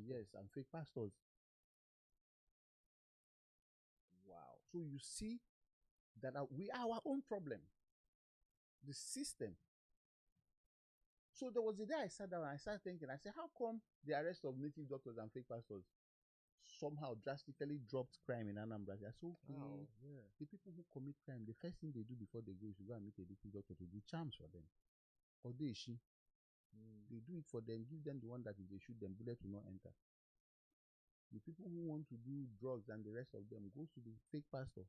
Yes, and fake pastors. Wow. So you see that we are our own problem. The system. So there was a day I sat down and I started thinking, I said, how come the arrest of native doctors and fake pastors somehow drastically dropped crime in Anambra? I said, okay, the people who commit crime, the first thing they do before they go is to go and meet a native doctor to do charms for them. Or they do it for them, give them the one that if they shoot them, bullet will not enter. The people who want to do drugs and the rest of them goes to the fake pastor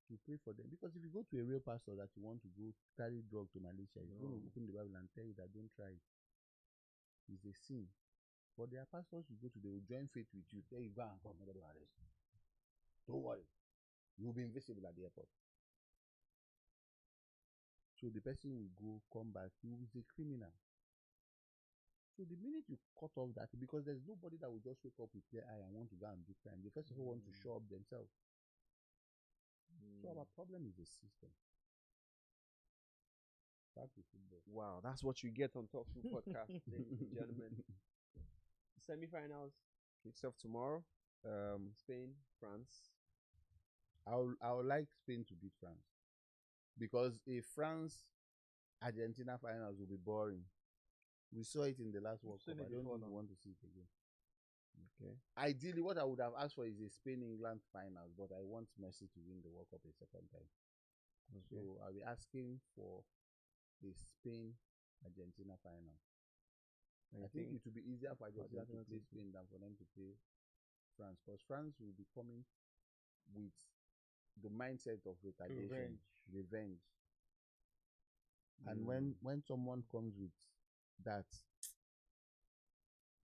to pray for them. Because if you go to a real pastor that you want to go carry drug to Malaysia, he's going to open the Bible and tell you that don't try it. It's a sin. But there are pastors you go to, they will join faith with you. There you go and come, nobody will arrest you. Don't worry. You'll be invisible at the airport. So the person will go, come back, he is a criminal. So the minute you cut off that, because there's nobody that will just wake up with clear eye and want to go and do crime. They first of all want to show up themselves. So our problem is the system. Back to football. Wow, that's what you get on Talk Food Podcast, ladies and gentlemen. Semi-finals kicks off tomorrow. Spain, France. I would like Spain to beat France, because if France Argentina finals will be boring. We saw it in the last World Cup. I don't think we want to see it again. Okay. Ideally, what I would have asked for is a Spain-England finals, but I want Messi to win the World Cup a second time. Okay. So I'll be asking for a Spain-Argentina final. I think it will be easier for Argentina to play Spain than for them to play France, because France will be coming with the mindset of retaliation, revenge. And when someone comes with that,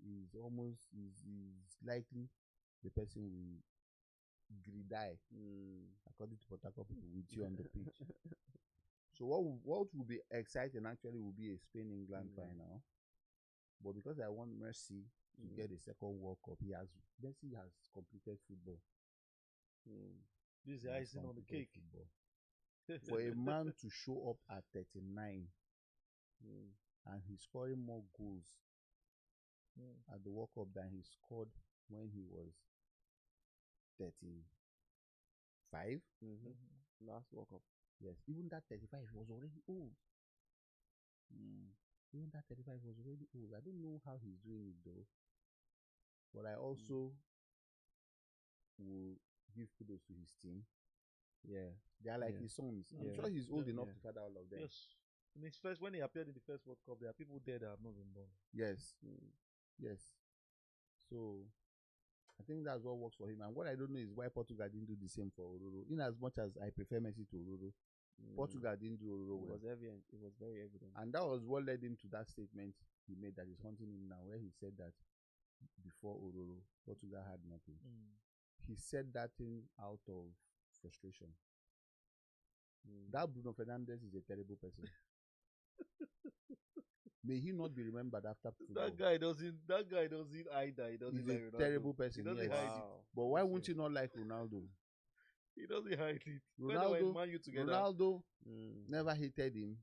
is likely the person will die, according to Potako people, with you on the pitch. So what will be exciting actually will be a Spain-England final. But because I want Messi to get a second World Cup, Messi has completed football. This is the icing on the cake. For a man to show up at 39 and he's scoring more goals at the World Cup than he scored when he was 35. Last World Cup. Yes, even that 35 was already old. Even that 35 was already old. I don't know how he's doing it though. But I also will give kudos to his team. Yeah, they are like his sons. I'm sure he's old enough to father all of them. Yes. In his first, when he appeared in the first World Cup, there are people there that have not been born. Yes. Yes. So I think that's what works for him. And what I don't know is why Portugal didn't do the same for Ororo. In as much as I prefer Messi to Ororo, Portugal didn't do Ororo well. It was evident. It was very evident. And that was what led him to that statement he made that is haunting him now, where he said that before Ororo, Portugal had nothing. He said that thing out of frustration. That Bruno Fernandes is a terrible person. May he not be remembered after football. That guy doesn't either. He doesn't. He's like a Ronaldo. terrible person. He doesn't hide it. But why won't you not like Ronaldo? He doesn't hide it. Ronaldo never hated him,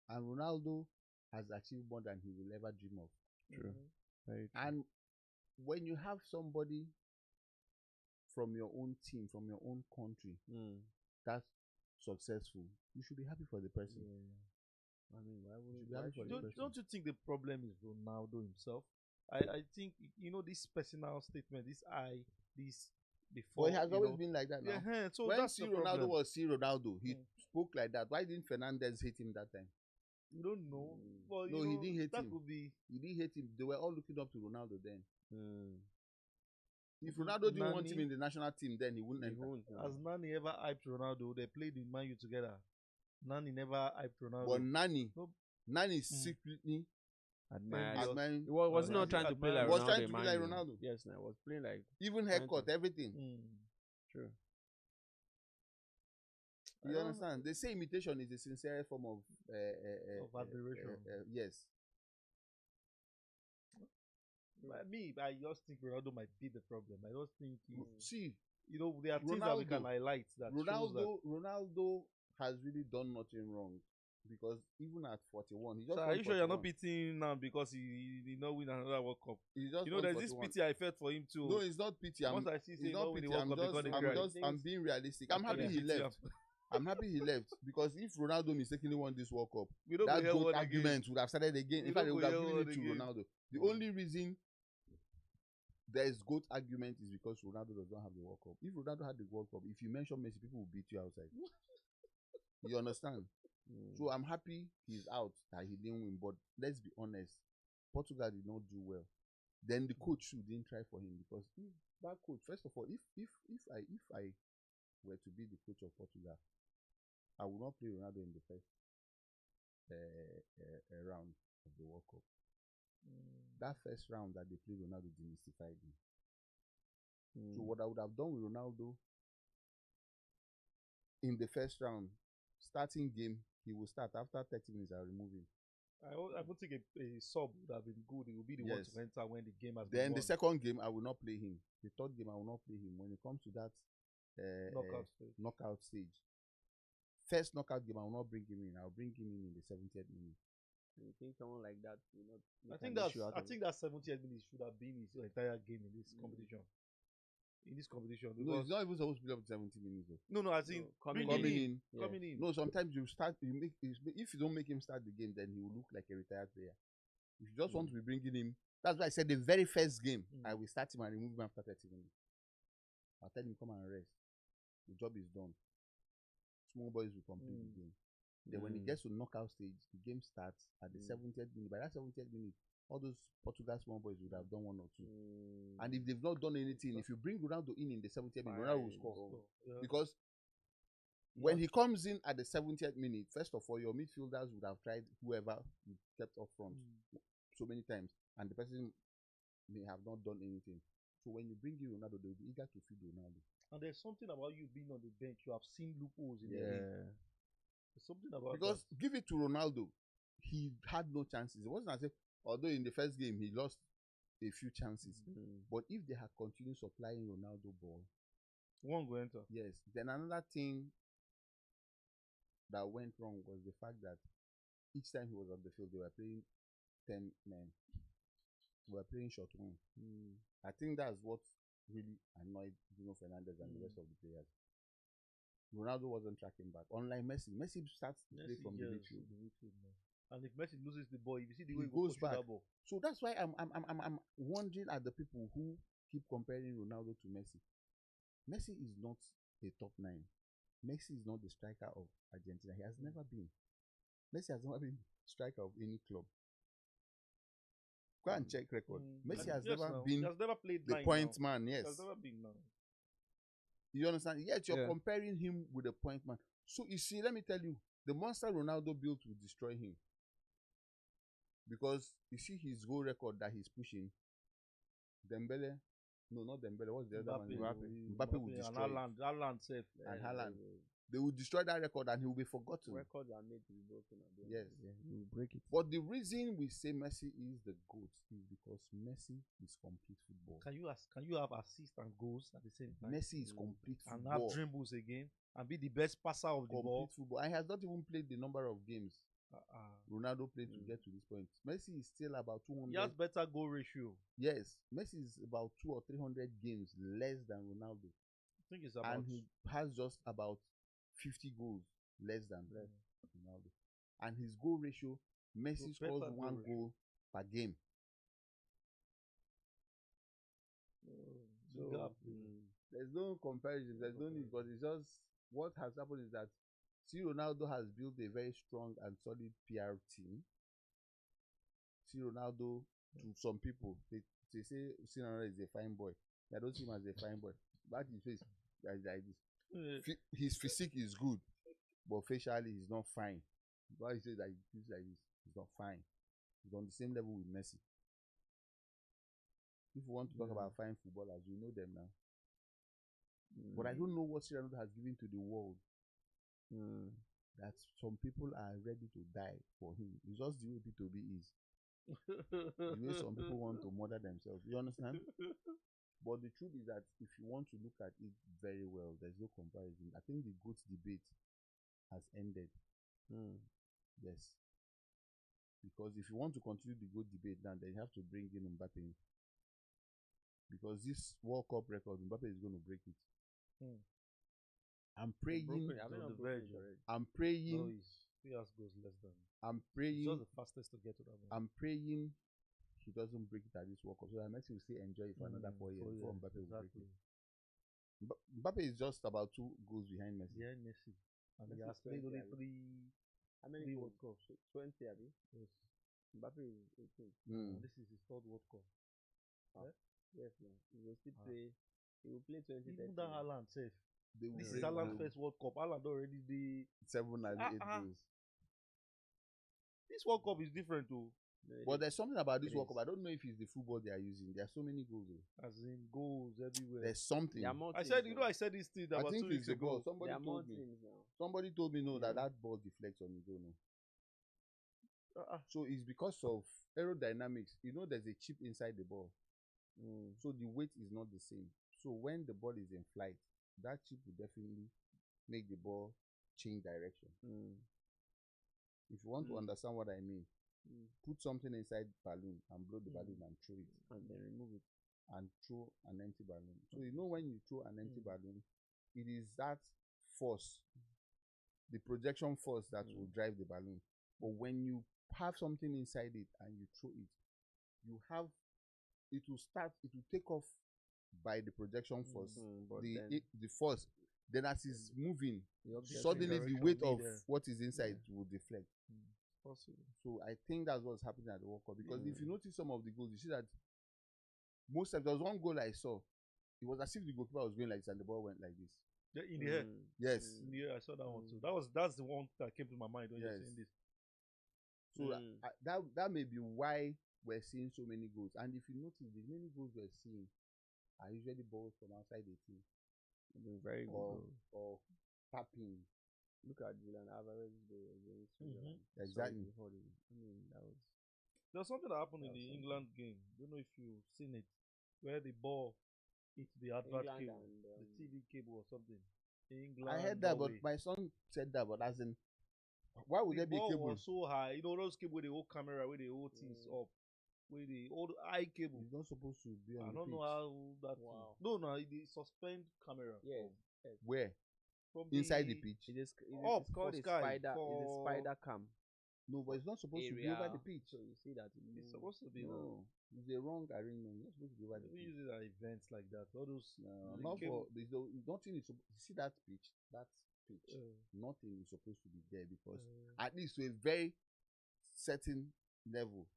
and Ronaldo has achieved more than he will ever dream of. True. Very true. And when you have somebody from your own team, from your own country, that's successful, you should be happy for the person. I mean, why would don't you think the problem is Ronaldo himself? I think this personal statement, this before. But he has always been like that now. Yeah, so when that's C. Ronaldo was C. Ronaldo, he spoke like that. Why didn't Fernandes hate him that time? You don't know. Well, no, he didn't hate him. Could be. He didn't hate him. They were all looking up to Ronaldo then. If Ronaldo didn't want him in the national team, then he wouldn't enter. Has Nani ever hyped Ronaldo? They played in Man U together. Nani never hyped Ronaldo. But Nani secretly admiring. Was not trying to play like Ronaldo. Was trying to be like Ronaldo. Yes, no, was playing like even haircut, everything. True. You understand? They say imitation is a sincere form of admiration. Yes. I just think Ronaldo might be the problem. I just think there are Ronaldo, things that we can highlight that Ronaldo has really done nothing wrong. because even at 41, he just So are won you sure you're not 41. pitying him now because he did not win another World Cup? He just You know, won there's this 41. pity I felt for him too. No, it's not pity. Once I see It's say not not win the pity. World Cup, they can't cry. I'm being realistic. I'm happy Yeah. he Pity left. I'm happy he left because if Ronaldo mistakenly won this World Cup, We don't that go hear GOAT one argument again. would have started again. We In fact, they don't would go have hear given one it to again. Ronaldo. The only reason there is GOAT argument is because Ronaldo does not have the World Cup. If Ronaldo had the World Cup, if you mention Messi, people will beat you outside. You understand? So I'm happy he's out, that he didn't win. But let's be honest, Portugal did not do well. Then the coach too didn't try for him, because if that coach, first of all, if I were to be the coach of Portugal, I would not play Ronaldo in the first round of the World Cup. That first round that they played, Ronaldo demystified him. So what I would have done with Ronaldo in the first round, starting game, he will start. After 30 minutes, I'll remove him. I would think a sub would have been good. It will be the one Yes. to enter when the game has Then been the second game, I will not play him. The third game, I will not play him. When it comes to that knockout stage, first knockout game, I will not bring him in. I'll bring him in the 70th minute. You think someone like that will not? I think that 70th minute should have been his entire game in this competition. In this competition, No, it's not even supposed to be up to 70 minutes. Though. No, I think coming coming in. in. No, sometimes you start. If you don't make him start the game, then he will look like a retired player. If you just want to be bringing him, that's why I said the very first game, I will start him and remove him after 30 minutes. I'll tell him come and rest. The job is done. Small boys will complete the game. Then when it gets to knockout stage, the game starts at the 70th minute. By that 70th minute, all those Portugal small boys would have done one or two. And if they've not done anything, if you bring Ronaldo in the 70th minute, Ronaldo will score. Yeah. Because when he comes in at the 70th minute, first of all, your midfielders would have tried whoever you kept up front so many times, and the person may have not done anything. So when you bring in Ronaldo, they will be eager to feed Ronaldo. And there's something about you being on the bench. You have seen loopholes in the game. There's something about Because give it to Ronaldo, he had no chances. It wasn't as if, although in the first game he lost a few chances, but if they had continued supplying Ronaldo ball, one go enter. yes. Then another thing that went wrong was the fact that each time he was on the field, they were playing 10 men. We were playing short one. I think that's what really annoyed Bruno Fernandes and the rest of the players. Ronaldo wasn't tracking back. Unlike Messi, Messi starts to play from the midfield. And if Messi loses the ball, if you see the way He he goes back. that ball. So that's why I'm wondering at the people who keep comparing Ronaldo to Messi. Messi is not a top 9. Messi is not the striker of Argentina. He has never been. Messi has never been striker of any club. Go and check record. Messi has never been he has never played the point man. Yes. He has never been now. You understand? Yet you're comparing him with a point man. So you see, let me tell you, the monster Ronaldo built will destroy him. Because you see his goal record that he's pushing. Dembele, no, not Dembele. What's the other one? Mbappe will destroy. And Haaland safe. And Haaland. They will destroy that record and he will be forgotten. Records are made to be broken. Yes. You will break it. But the reason we say Messi is the GOAT is because Messi is complete football. Can you have assists and goals at the same time? Messi is complete and football. have dribbles again and be the best passer of the ball. Football. And he has not even played the number of games Ronaldo played to get to this point. Messi is still about 200. He has better goal ratio. Yes, Messi is about 200 or 300 games less than Ronaldo. I think it's about. And he has just about 50 goals less than Ronaldo. And his goal ratio, Messi scores one goal per game. So there's no comparison, there's no need, but it's just what has happened is that Ronaldo has built a very strong and solid PR team. Ronaldo, to some people, they say Ronaldo is a fine boy. I don't see him as a fine boy. Back his face, like this. His physique is good, but facially he's not fine. Why he says that he feels like this, he's not fine. He's on the same level with Messi. If you want to talk about fine footballers, you know them now. But I don't know what Ronaldo has given to the world. That some people are ready to die for him. It's just the way P2B is. The way some people want to murder themselves. You understand? But the truth is that if you want to look at it very well, there's no comparison. I think the GOAT debate has ended. Yes. Because if you want to continue the good debate now, then you have to bring in Mbappe. Because this World Cup record, Mbappe is going to break it. Hmm. I'm praying. Broken, on I mean, the not broken verge it of- already. I'm No, praying. he's 3 hours goes less than. I'm He's praying. just the fastest to get to that. I'm praying he doesn't break it at this World Cup. So Messi will still enjoy it for another 4 years before Mbappe will break exactly. it. Mbappe is just about 2 goals behind Messi. Behind Messi, and he Messi has is played 20, only I mean. three How many three goals? World Cups. 20, Abi. Yes. Mbappe is 18. Mm. And this is his 3rd World Cup. Yes, no. He will still Ah. play. He will play 20. Even that Haaland safe. They will This break is Haaland's goals. first World Cup. Haaland already the 7 and 8 goals. this World Cup is different too. But there's something about this It World is. Cup. I don't know if it's the football they are using. There are so many goals. As in goals everywhere. There's something. There are more I teams said, you now. know, I said this thing I about 2 think weeks it's the ball. ago. Somebody There are more told me. teams now. Somebody told me no that Yeah. that ball deflects on its own. No. Uh-uh. So it's because of aerodynamics. You know, there's a chip inside the ball. So the weight is not the same. So when the ball is in flight, that chip will definitely make the ball change direction. If you want to understand what I mean, put something inside balloon and blow the balloon and throw it. And then remove it. And throw an empty balloon. So you know when you throw an empty balloon, it is that force, the projection force that will drive the balloon. But when you have something inside it and you throw it, you have it will take off by the projection force. But then The force. Then as it's moving, the object suddenly the direction weight will of be there. what is inside will deflect. Possible. So I think that's what's happening at the World Cup. Because if you notice some of the goals, you see that most of there was one goal I saw. It was as if the goalkeeper was going like this and the ball went like this. Yeah, in the air. Yes. In the air, I saw that one too. That's the one that came to my mind when you were saying this. So that may be why we're seeing so many goals. And if you notice, the many goals we're seeing are usually balls from outside the team. Very good. Or tapping. Look at Julian Alvarez's goal against Switzerland. Exactly. I mean, that was. There was something that happened in the England game. Don't know if you've seen it, where the ball hit the advert England cable, and, the TV cable or something. England. I heard that, but Norway. my son said that, but as in, why would there The be a ball cable? was so high. You know those cable with the whole camera, with the whole things up, with the old eye cable. It's not supposed to be on I the don't pitch. know how that. Wow. No, the suspend camera. Yes. Where? From Inside the pitch? It is Up it's called for a Sky spider. It's a for- spider cam. No, but it's not supposed to be over the pitch. So you see that It's supposed to be. No, it's a wrong arrangement. It's not supposed to be over the We pitch. use it at events like that. All those. No, the not cable- for nothing is you see that pitch. Nothing is supposed to be there because at least to a very certain level.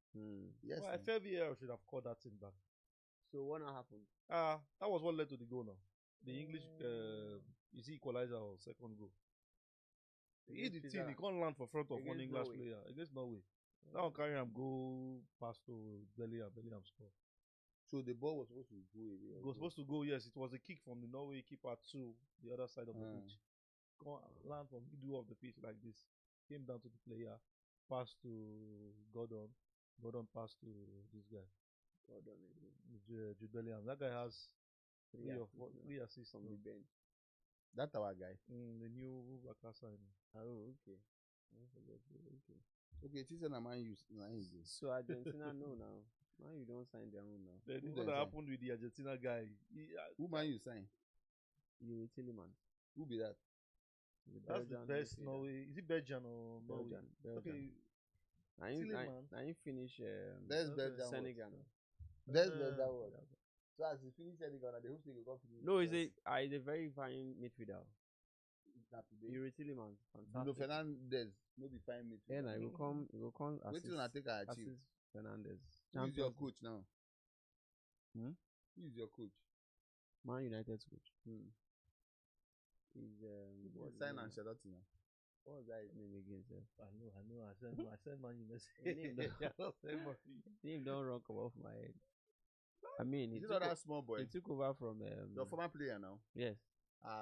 Yes. Well, now. FVR should have called that thing back. So what now happened? That was what led to the goal now. The English, you see, equalizer or second goal. He hit the team, he can't land for front of one Against English Norway. player against Norway. That one carry him go past to Bellingham score. So the ball was supposed to go away. It was supposed to go, yes, it was a kick from the Norway keeper to the other side of the pitch. Come land from middle of the pitch like this. Came down to the player, passed to Gordon. Gordon passed to this guy. Gordon again. Jude Bellingham. That guy has Three three assists from the bench. That's our guy. The new Baka signing. Oh, okay. I forget. Okay. Okay, Tisa na Man U. So Argentina no now. Man, you don't sign their own now. Then Who what they sign? happened with the Argentina guy? Who Man U sign? You Tillemans. Who be that? That's the best Norway. Is it Belgium or Norway? Belgium. Okay, Tillemans. Now you finish There's okay. Belgium. Senegal. There's that one. So as you finish Senegal, they hope they go finish. No, he's a very fine midfielder. Not today. Yuri Tillemans, Bruno fantastic. Fernandes, no be fine midfielder. Yeah, now he will come Wait till I take a achieve. assist Fernandez. Who is your Champions coach now? Hmm? Who is your coach? Man United's coach. He's What sign Ancelotti now? What was that his name again, sir? I know. I send Man United. Name Name don't rock off my head. I mean, Is it not that small boy? he took over from Your former player now. yes.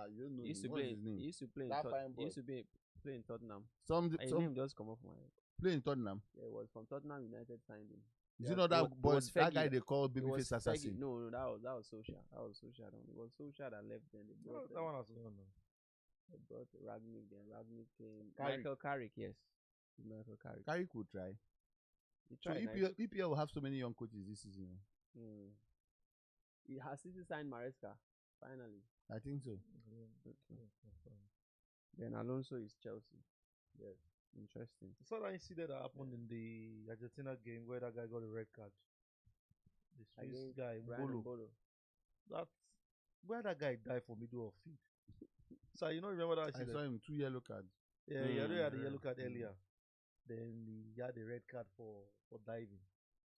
You don't know He used him. to What's play. his name? He used to play. In That fine boy. he used to play in Tottenham. Some His name just come off my head. play in Tottenham. Yeah, it was from Tottenham United signed him. Is it not that it boy? was That Fergie. guy they call It was Babyface Fergie. Assassin. No, that was Solskjaer. That was Solskjaer. It was Solskjaer that left. Then they brought, That one has gone now. they brought Ragnick. Then Ragnick came. Carrick. Michael Carrick. Yes. Not for Carrick. Carrick could try. He So tried. EPL will have so many young coaches this season. He has City signed Maresca finally. I think so. Then Alonso is Chelsea. Yes, interesting. So that incident that happened in the Argentina game where that guy got a red card. The Swiss Against guy, Brian Mbolo. Mbolo. That where that guy died for middle of field. So you know, remember that I incident? saw him 2 yellow cards. Yeah, he already had a yellow card Mm. earlier. Then he had a red card for diving.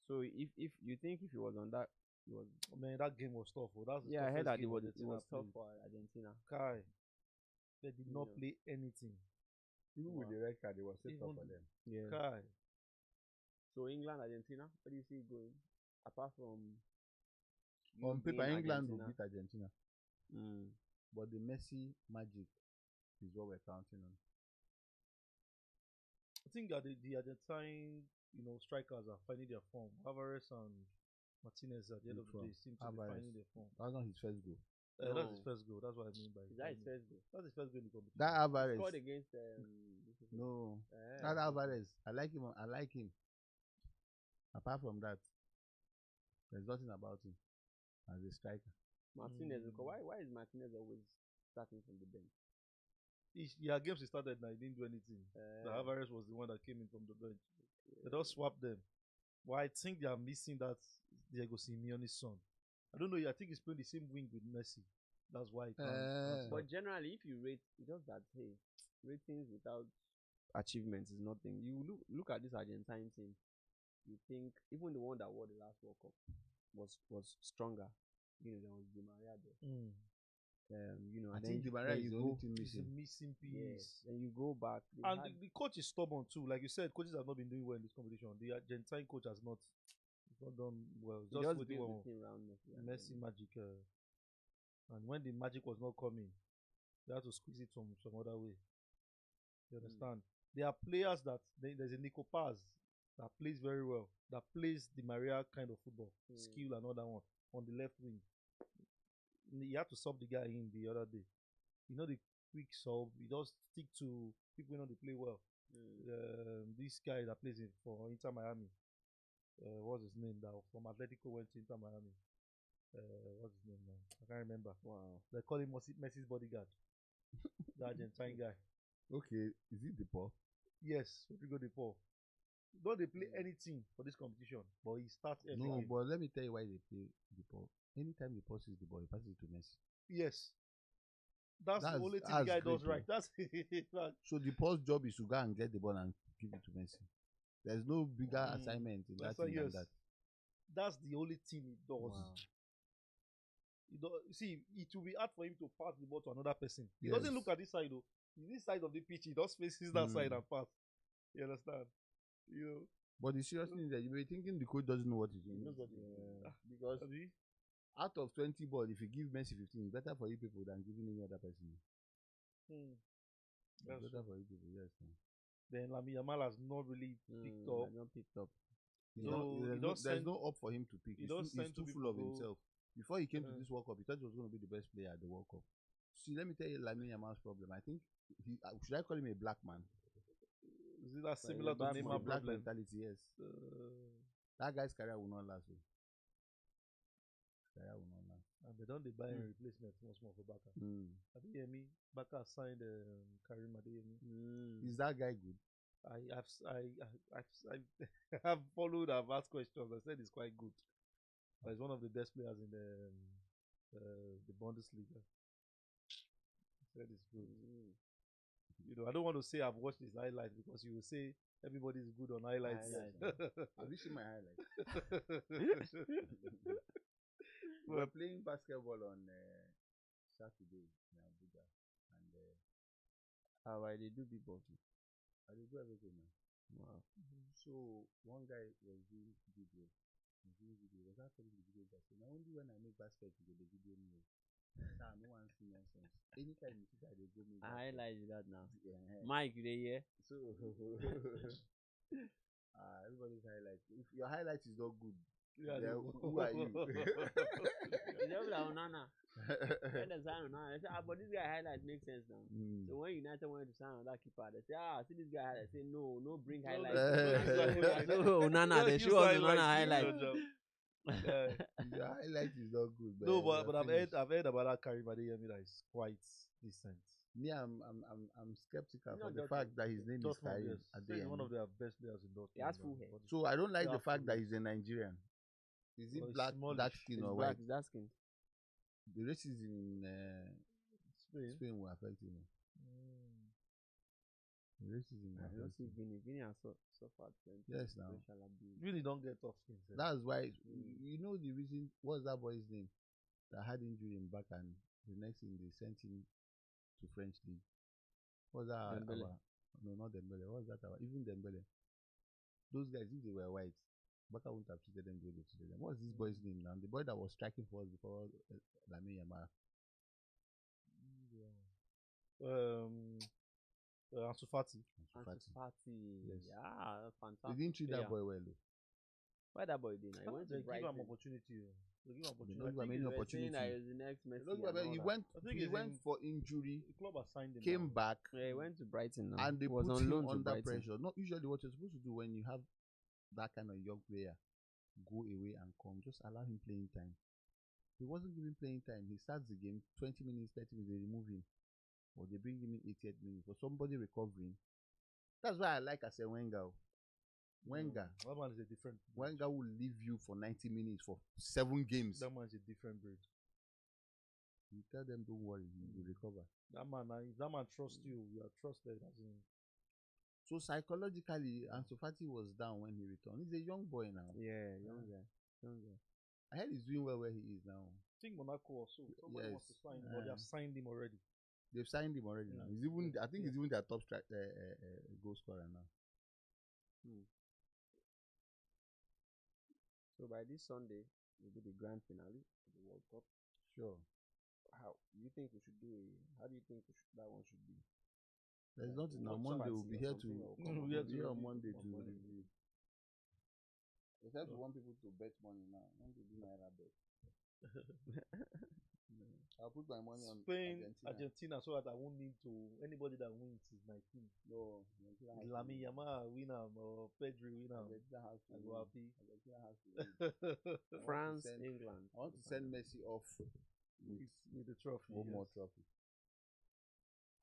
So if you think if he was on that, he was. Man, that game was tough. Oh. That's the Yeah, I heard toughest that it game was Argentina tough played. for Argentina. Kai, they did not Yeah. play anything. Even with Wow. the red card, it was still tough Even for them. Yeah. Kai, So England, Argentina, where do you see it going? Apart from On you paper, being England will Argentina. beat Argentina. Mm. But the Messi magic is what we're counting on. I think that the Argentine, strikers are finding their form. Alvarez and Martinez at the end of the Which day one? seem to be Alvarez. finding their form. That's not his first goal. That's his No. first goal. That's what I mean by Is that his first goal? That's his first goal in the competition. That He Alvarez. scored against this is- No. Eh, That Alvarez. I like him. I like him. Apart from that, there's nothing about him as a striker. Martinez. Because why is Martinez always starting from the bench? Games he started now, he didn't do anything. The Alvarez was the one that came in from the bench. They just swapped them. But I think they are missing that Diego Simeone's son. I don't know. I think he's playing the same wing with Messi. That's why he can't. But generally, if you rate, it's just that hey, ratings without achievements is nothing. You look at this Argentine team, you think even the one that won the last World Cup was stronger. There was Di Maria there. I and think then Di Maria then is you the only go- thing He's a missing. missing Yeah, piece. then you go back. they And had- the coach is stubborn too. Like you said, coaches have not been doing well in this competition. The Argentine coach has not done well. he just with built the team around Messi. and Messi then- magic. And when the magic was not coming, they had to squeeze it from some other way. You understand? There are players there's a Nico Paz that plays very well, that plays the Maria kind of football, skill and other one on the left wing. He had to sub the guy in the other day. The quick sub, he does stick to people they play well. This guy that plays for Inter Miami, what's his name now? From Atletico went to Inter Miami. What's his name now? I can't remember. Wow. They call him Messi's bodyguard. The Argentine guy. Okay, is it the Paul? Yes, Rodrigo De Paul. Don't they play anything for this competition, but he starts every No, game. but let me tell you why they play the Paul. Anytime he passes the ball, he passes it to Messi. Yes. That's the That's- only thing the that's guy does great, right. That's So the Paul's job is to go and get the ball and give it to Messi. There's no bigger Mm, assignment in that that's why, thing than yes. that. that's the only thing he does. Wow. See, it will be hard for him to pass the ball to another person. He Yes. doesn't look at this side though. This side of the pitch, he just faces that side Mm. and pass. You understand? But the serious thing is that you may be thinking the coach doesn't know what he's doing. He knows what he's doing. Because Abi? out of 20 balls, if you give Messi 15, it's better for you people than giving any other person. It's That's better true. for you people, yes. Man. Then Lamine Yamal has not really picked up. I don't picked up. He's So, not- he there's, does there's send- no up for him to pick. he He's does too, send he's two too full people of go- himself. Before he came to Mm. this World Cup, he thought he was going to be the best player at the World Cup. See, let me tell you Lamine Yamal's problem. I think, should I call him a black man? Is it that similar to black The man. Neymar black problem? mentality, yes. Uh, That guy's career will not last. Oh. His career will not last. and they don't buy a replacement once more for Baka. Adeyemi, Baka signed Karim Adeyemi. Is that guy good? I've followed. I've asked questions. I said he's quite good. But he's one of the best players in the Bundesliga. I said he's good. I don't want to say I've watched his highlights because you will say everybody's good on highlights. Have you seen my highlights? We were playing basketball on Saturday in Abuja, and They do big ball too. I did do everything, man. Wow. So one guy was doing video. Was actually the video guy. So now only when I make basket you go the video me. Nah, no one see nonsense. Anytime you see that they go make I highlight that now. Yeah. Mike, you dey here? So everybody's highlights. If your highlight is not good, Yeah, Yeah, no. who are you? It's just like Onana. When they sign Onana, they say, but this guy highlight makes sense now. Mm. So when United wanted to sign another keeper, they say, see this guy highlight. Say, no, bring No, highlights. no, No, Onana, they Just show us use Onana highlights, highlight. do your job. Yeah. The highlight is not good. No, you're but I've finished. heard about that Karim Adeyemi that is quite decent. Me, I'm skeptical He's for not the Dortmund. fact that his name is Dortmund, Karim yes. Say he's one Adeyemi. of their best players in Dortmund. He has full hair. So I don't like Yeah, the fact that full he's a Nigerian. Is he Well, he's black, smallish. dark skin He's or black, white? he's dark skin. The racism in Spain. Spain will affect him. Mm. The racism will I don't affect see him. Vinny has suffered plenty Yes, of now. racial abuse. Really don't get tough skin. sef. That's why Mm. you know the reason. What's that boy's name that had injury in back, and the next thing they sent him to French league? What's that? Dembele. No, not Dembele. What's that? Even Dembele. Those guys, if they were white, Baka wouldn't have treated them the way they treated them. What's this boy's name now? The boy that was striking for us before Lamine Yamal. Ansu Fati. Ansu Fati. Yes. Yeah, They fantastic. didn't treat that player. boy well, though. Why that boy did? He went They to give Brighton. him opportunity. They give him They opportunity. don't give him any They were saying opportunity. that he was the next Messi. They don't give and him- all He that. went. I think He he's went in- for injury, The club has signed him. came now. back, Yeah, he went to Brighton now. and they He was put on him loan to under Brighton. pressure. Not usually what you're supposed to do when you have that kind of young player. Go away and come. Just allow him playing time. He wasn't given playing time. He starts the game 20 minutes, 30 minutes. They remove him, or they bring him in 88 minutes for somebody recovering. That's why I like Arsene Wenger. Wenger. That man is a different. breed. Wenger will leave you for 90 minutes for 7 games. That man is a different breed. You tell them, don't worry, he will recover. That man, if that man trusts you, you are trusted. As in, So psychologically, Ansu Fati was down when he returned. He's a young boy now. Yeah, young guy. Young guy. I heard he's doing well where he is now. I think Monaco also. Somebody wants to Yes. sign him, but they have signed him already. They've signed him already now. Yeah. He's even, I think Yeah. he's even their top goal scorer now. So by this Sunday will be the grand finale of the World Cup. Sure. How do you think we should do How do you think that one should be? There's Like, nothing now. watch Monday party we'll be or here something to or Mm, come we on have we'll to be here on review Monday on to Monday. review. Except we want people to bet money now. I want to do Naira bet. I'll put my money on Spain, Argentina. Argentina, so that I won't need to. Anybody that wins is my team. No, Argentina has to Lamine win. Yamal win am or Pedri win am. Argentina has to I win. go happy. Argentina has to win. France, send- England. I want to send Messi off with With the trophy. one more yes. trophy.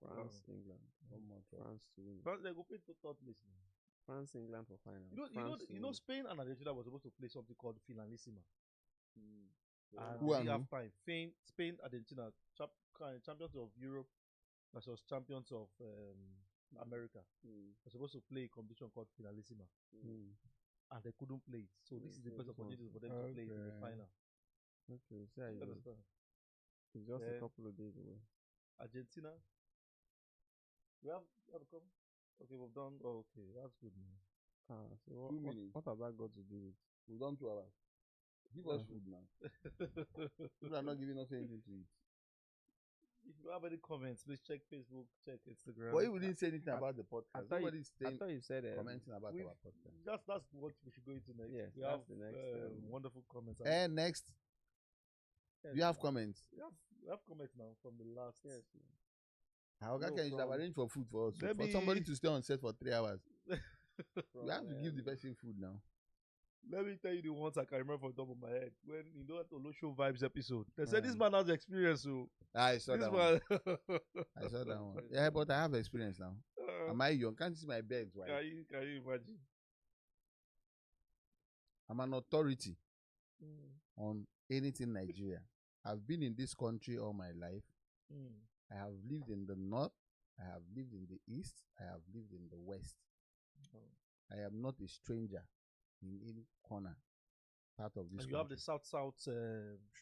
France, England. One more trophy. France to win. France, they go play to third place now. France, England for final. France to You know, win. Spain and Argentina were supposed to play something called Finalissima. And Who and the who? halftime, Spain, Argentina, champions of Europe versus champions of America. They're supposed to play a competition called Finalissima, and they couldn't play it. So this is the So best this one- opportunity for them to play it in the Okay. final. Okay, so You understand? it's just a Then- couple of days away. Argentina. We have a couple. Okay, we've done. Oh, okay, that's good, man. So 2 minutes. what has that got to do with? We've done 2 hours. Give us food now. People are not giving us anything to eat. If you have any comments, please check Facebook, check Instagram. But we didn't say anything about the podcast. thought you- Nobody's I thought you said commenting about We've- our podcast. That's what we should go into next. Yes, we that's have the next, wonderful comments. And next, Yes, you have man. comments. We have comments now from the last. Yes, man. How No can you have problem. arranged for food for us? For Maybe- somebody to stay on set for 3 hours. We have to From, give the person food now. Let me tell you the ones I can remember from the top of my head. When you know that Olo Show Vibes episode, they said this man has experience. So I saw this that one. man. I saw that one. Yeah, but I have experience now. Am I young? Can't you see my bed? Why? Can you imagine? I'm an authority on anything Nigeria. I've been in this country all my life. I have lived in the north. I have lived in the east. I have lived in the west. I am not a stranger in any corner part of this And you have country. the South.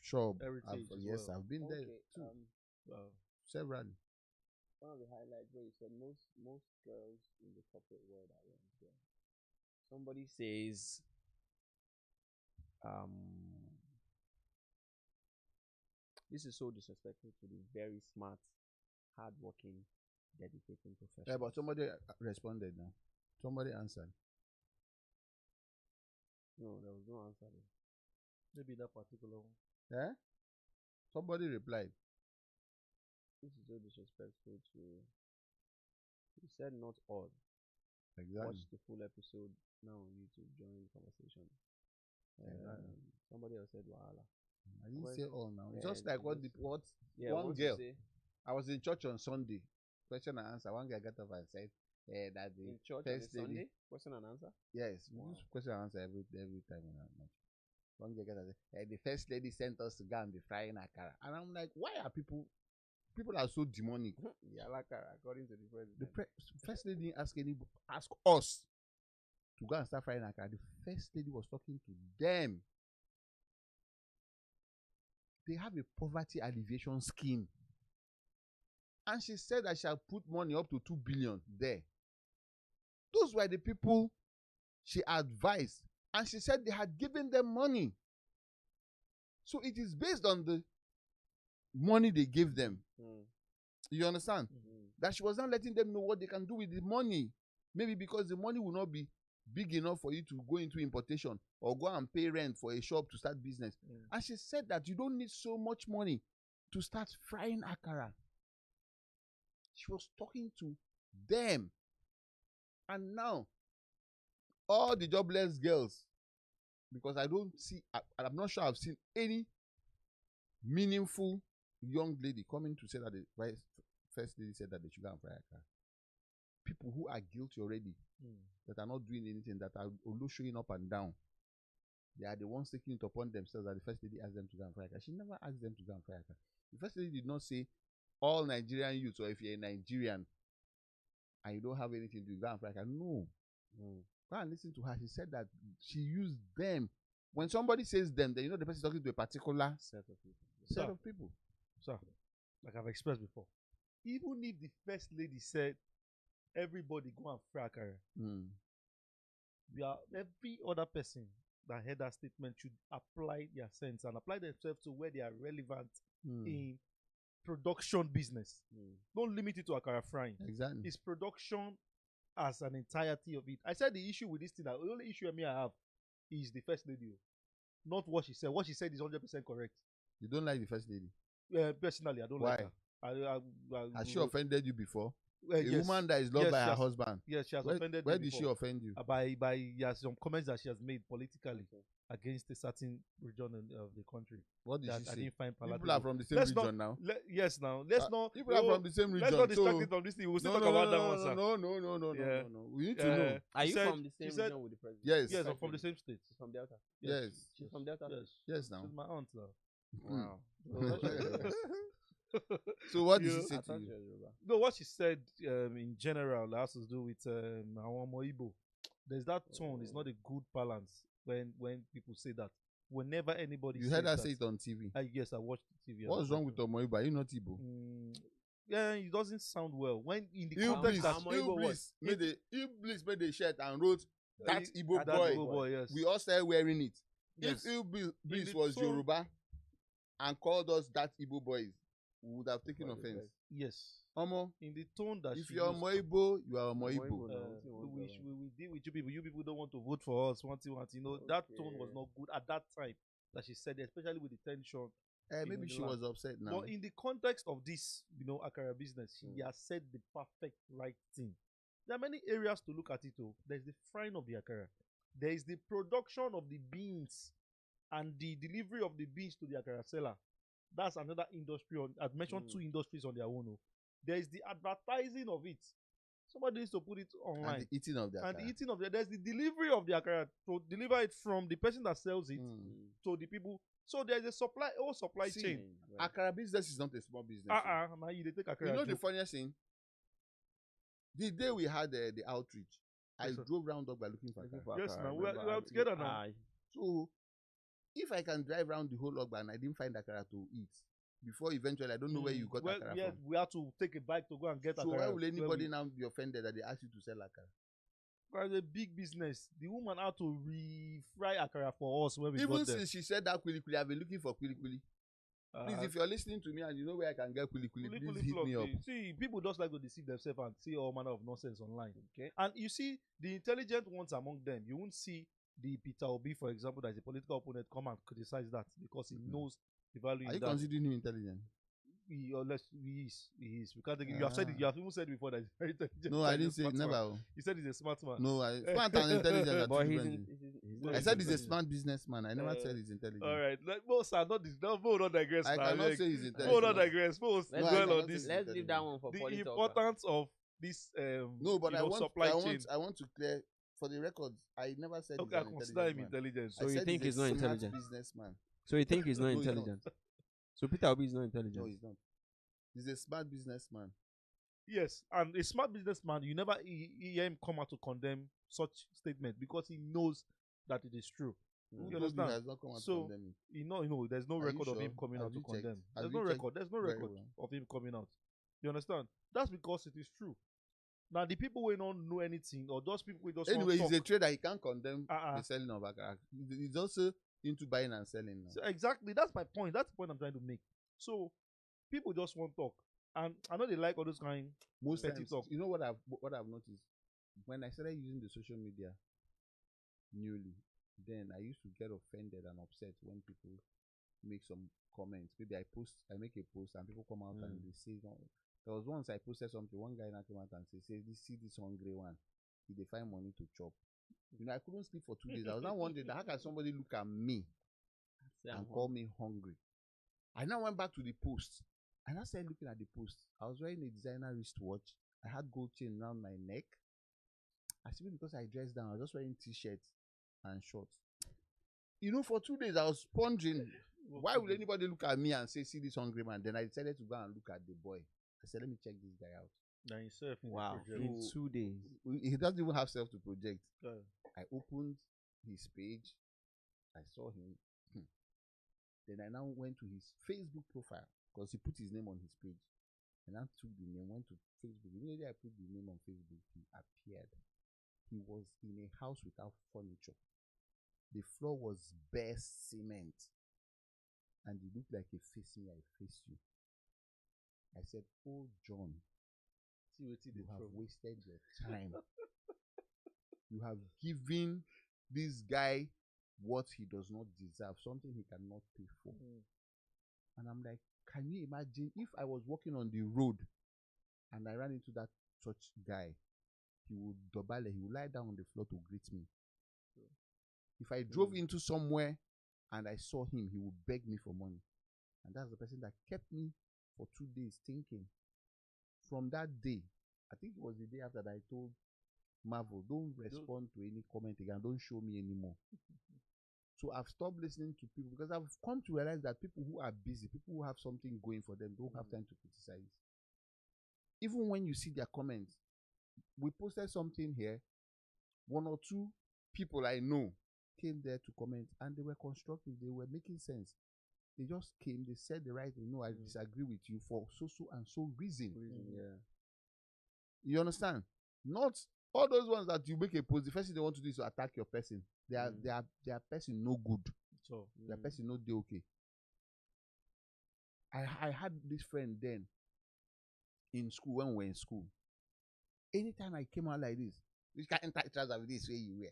Sure. heritage as Yes, well. I've been there Okay, too. Wow. Several. one of the highlights where you said most girls in the corporate world are young girls. Somebody says, this is so disrespectful to the very smart, hardworking, dedicating professionals. Yeah, but somebody responded now. Somebody answered. No, there was no answer there. Maybe that particular one. Eh? Somebody replied. This is so disrespectful to. You said not all. Exactly. Watch the full episode now on YouTube. Join the conversation. Somebody else said Wahala. I didn't Well, say all now. It's yeah, just like what Yeah, one once you girl. say I was in church on Sunday. Question and answer. One guy got up and said that the in church on a first lady. Sunday, question and answer. Yes, we Wow. use question and answer every time in our church. One guy got up and said, the first lady sent us to go and be frying akara. And I'm like, why are people are so demonic? Yeah, like according to the president. The first lady didn't ask us to go and start frying akara. The first lady was talking to them. They have a poverty alleviation scheme. And she said I shall put money up to 2 billion there. Those were the people she advised. And she said they had given them money. So it is based on the money they gave them. You understand? That she was not letting them know what they can do with the money. Maybe because the money will not be big enough for you to go into importation or go and pay rent for a shop to start business. And she said that you don't need so much money to start frying akara. She was talking to them. And now, all the jobless girls, because I'm not sure I've seen any meaningful young lady coming to say that the first lady said that they should go and fry akara. People who are guilty already, that are not doing anything, that are only showing up and down, they are the ones taking it upon themselves that the first lady asked them to go and fry akara. She never asked them to go and fry akara. The first lady did not say all Nigerian youths, or if you're a Nigerian and you don't have anything to do, go and fry akara. No. Go and listen to her. She said that she used them. When somebody says them, then you know the person is talking to a particular set of people. Sir, like I've expressed before, even if the first lady said everybody go and fry akara, every other person that heard that statement should apply their sense and apply themselves to where they are relevant in production business. Don't limit it to akara frying. Exactly. It's production as an entirety of it. I said the issue with this thing, the only issue I have is the first lady, not what she said. What she said is 100% correct. You don't like the first lady? Personally, I don't Why? like her. Has she offended you before? A yes. woman that is loved by her husband. Yes, she has offended Where me did she before. offend you? By some comments that she has made politically against a certain region of the country. What did she I say? didn't find palatable. People are from the same region now. Yes, now. Let's not. People are from the same region. Let's not distract it from this thing. We'll still talk about that one, sir. No. We need to know. Are you said- from the same she said- region with the president? Yes. Yes, I'm from the same state. She's from Delta. Yes. She's from Delta. Yes. Yes, now. She's my aunt now. Wow. So what did You- she say I to thought you? she was Yoruba. No, what she said in general has to do with Awon Omo Igbo. There's that tone. It's not a good balance when people say that. Whenever anybody You says heard her that, say it on TV. yes, I watched the TV. What's wrong with Omoiba? Are you not Igbo? Yeah, it doesn't sound well. When in the Iblis, context that Iblis made a shirt and wrote that Igbo that boy. Igbo boy, yes. We all started wearing it. Yes. If Iblis the was tone- Yoruba and called us that Igbo boys, we would have taken What offense. is Yes. Omo, In the tone that if she you're used, Omoibo, you are Omo Omoibo. Igbo. we No, will deal with you people. You people don't want to vote for us. Want. You know, that tone was Okay. not good at that time that she said, especially with the tension. Maybe in she the was upset now. But in the context of this, Akara business, she has said the perfect right thing. There are many areas to look at it. There's the frying of the Akara. There is the production of the beans and the delivery of the beans to the Akara seller. That's another industry. I've mentioned two industries on their own. There is the advertising of it. Somebody needs to put it online. And the eating of the And the akara. eating of the, there's the delivery of the Akara to deliver it from the person that sells it to the people. So there's a supply See, chain. Akara business is not a small business. Now you dey take Akara. You know the joke. funniest thing? The day we had the outreach, I Yes, sir. drove round Dogba looking for akara. Yes, now we are together now. So, if I can drive around the whole Dogba and I didn't find akara to eat, before eventually I don't know where you got Well, akara yeah, from. we have to take a bike to go and get So Akara. why will where anybody we- now be offended that they ask you to sell akara? Because it's a big business. The woman had to re-fry Akara for us when we Even got there. since she said that kuli kuli, I've been looking for kuli kuli. Please, if you're listening to me and you know where I can get kuli kuli, please hit me up. See, people just like to deceive themselves and see all manner of nonsense online. Okay. And you see, the intelligent ones among them, you won't see the Peter Obi, for example, that is a political opponent, come and criticize that because he knows the value Are in you that. considering him intelligent? He is. We can't take it. You have said it. You have even said it before that he's very intelligent. No, that I he's a didn't say smart man. never. He said he's a smart man. No, smart and intelligent are But two he's, different things. not I said he's a intelligent. smart businessman. I never said he's intelligent. All right. Most are not. We'll not digress. I now, cannot like, say he's we'll intelligent. not digress. We'll Let's, No, I dwell cannot on say this. he's let's leave that one for The politics. importance of this. No, but supply chain. I want to clear for the records. I never said Okay, I he's an consider him intelligent man. intelligent. So I you said think he's a not smart intelligent? businessman. So you think he's not No, he's not. intelligent? So Peter Obi is not No, intelligent. he's not. He's a smart businessman. Yes, and a smart businessman, you never hear him come out to condemn such statement because he knows that it is true. Who You told you understand? has not come out to So, condemn it? You know, there's no Are you record of sure? him coming Have out to you checked? condemn. Have There's you no checked record. There's no very record well? of him coming out. You understand? That's because it is true. Now, the people who don't know anything, or those people who just Anyway, want he's to a trader. He can't condemn Uh-uh. the selling of alcohol. He's also into buying and selling now. So exactly, that's my point. That's the point I'm trying to make. So people just want talk, and I know they like all those kind. Most petty times, talk. you know what I've noticed when I started using the social media newly. Then I used to get offended and upset when people make some comments. Maybe I make a post, and people come out and they say, no. There was once I posted something. One guy now came out and said, "See this hungry one. He dey find money to chop." You know, I couldn't sleep for 2 days. I was now wondering, how can somebody look at me and call me hungry? I now went back to the post, and I started looking at the post. I was wearing a designer wristwatch. I had gold chain around my neck. I see because I dressed down. I was just wearing t-shirts and shorts. You know, for 2 days I was pondering, why would anybody look at me and say, "See this hungry man"? Then I decided to go and look at the boy. I said, let me check this guy out. Now himself in the Wow, project. in 2 days. He doesn't even have self to project. Yeah. I opened his page. I saw him. Then I now went to his Facebook profile because he put his name on his page. And I took the name, went to Facebook. Immediately I put the name on Facebook, he appeared. He was in a house without furniture. The floor was bare cement. And he looked like he faced me, I faced you. I said, "Oh, John, you have wasted your time. You have given this guy what he does not deserve, something he cannot pay for." And I'm like, can you imagine if I was walking on the road and I ran into that such guy? He would double, he would lie down on the floor to greet me. If I drove into somewhere and I saw him, he would beg me for money. And that's the person that kept me for 2 days thinking. From that day, I think it was the day after that I told Marvel, don't respond to any comment again, don't show me anymore. So I've stopped listening to people because I've come to realize that people who are busy, people who have something going for them, don't have time to criticize. Even when you see their comments, we posted something here, 1 or 2 people I know came there to comment and they were constructive, they were making sense. They just came, they said the right thing. No, I disagree with you for so and so reason. Yeah. You understand? Not all those ones that you make a post, the first thing they want to do is to attack your person. They are person no good. So Their person no dey okay. I had this friend then in school when we were in school. Anytime I came out like this, you can't enter trousers with this way you wear.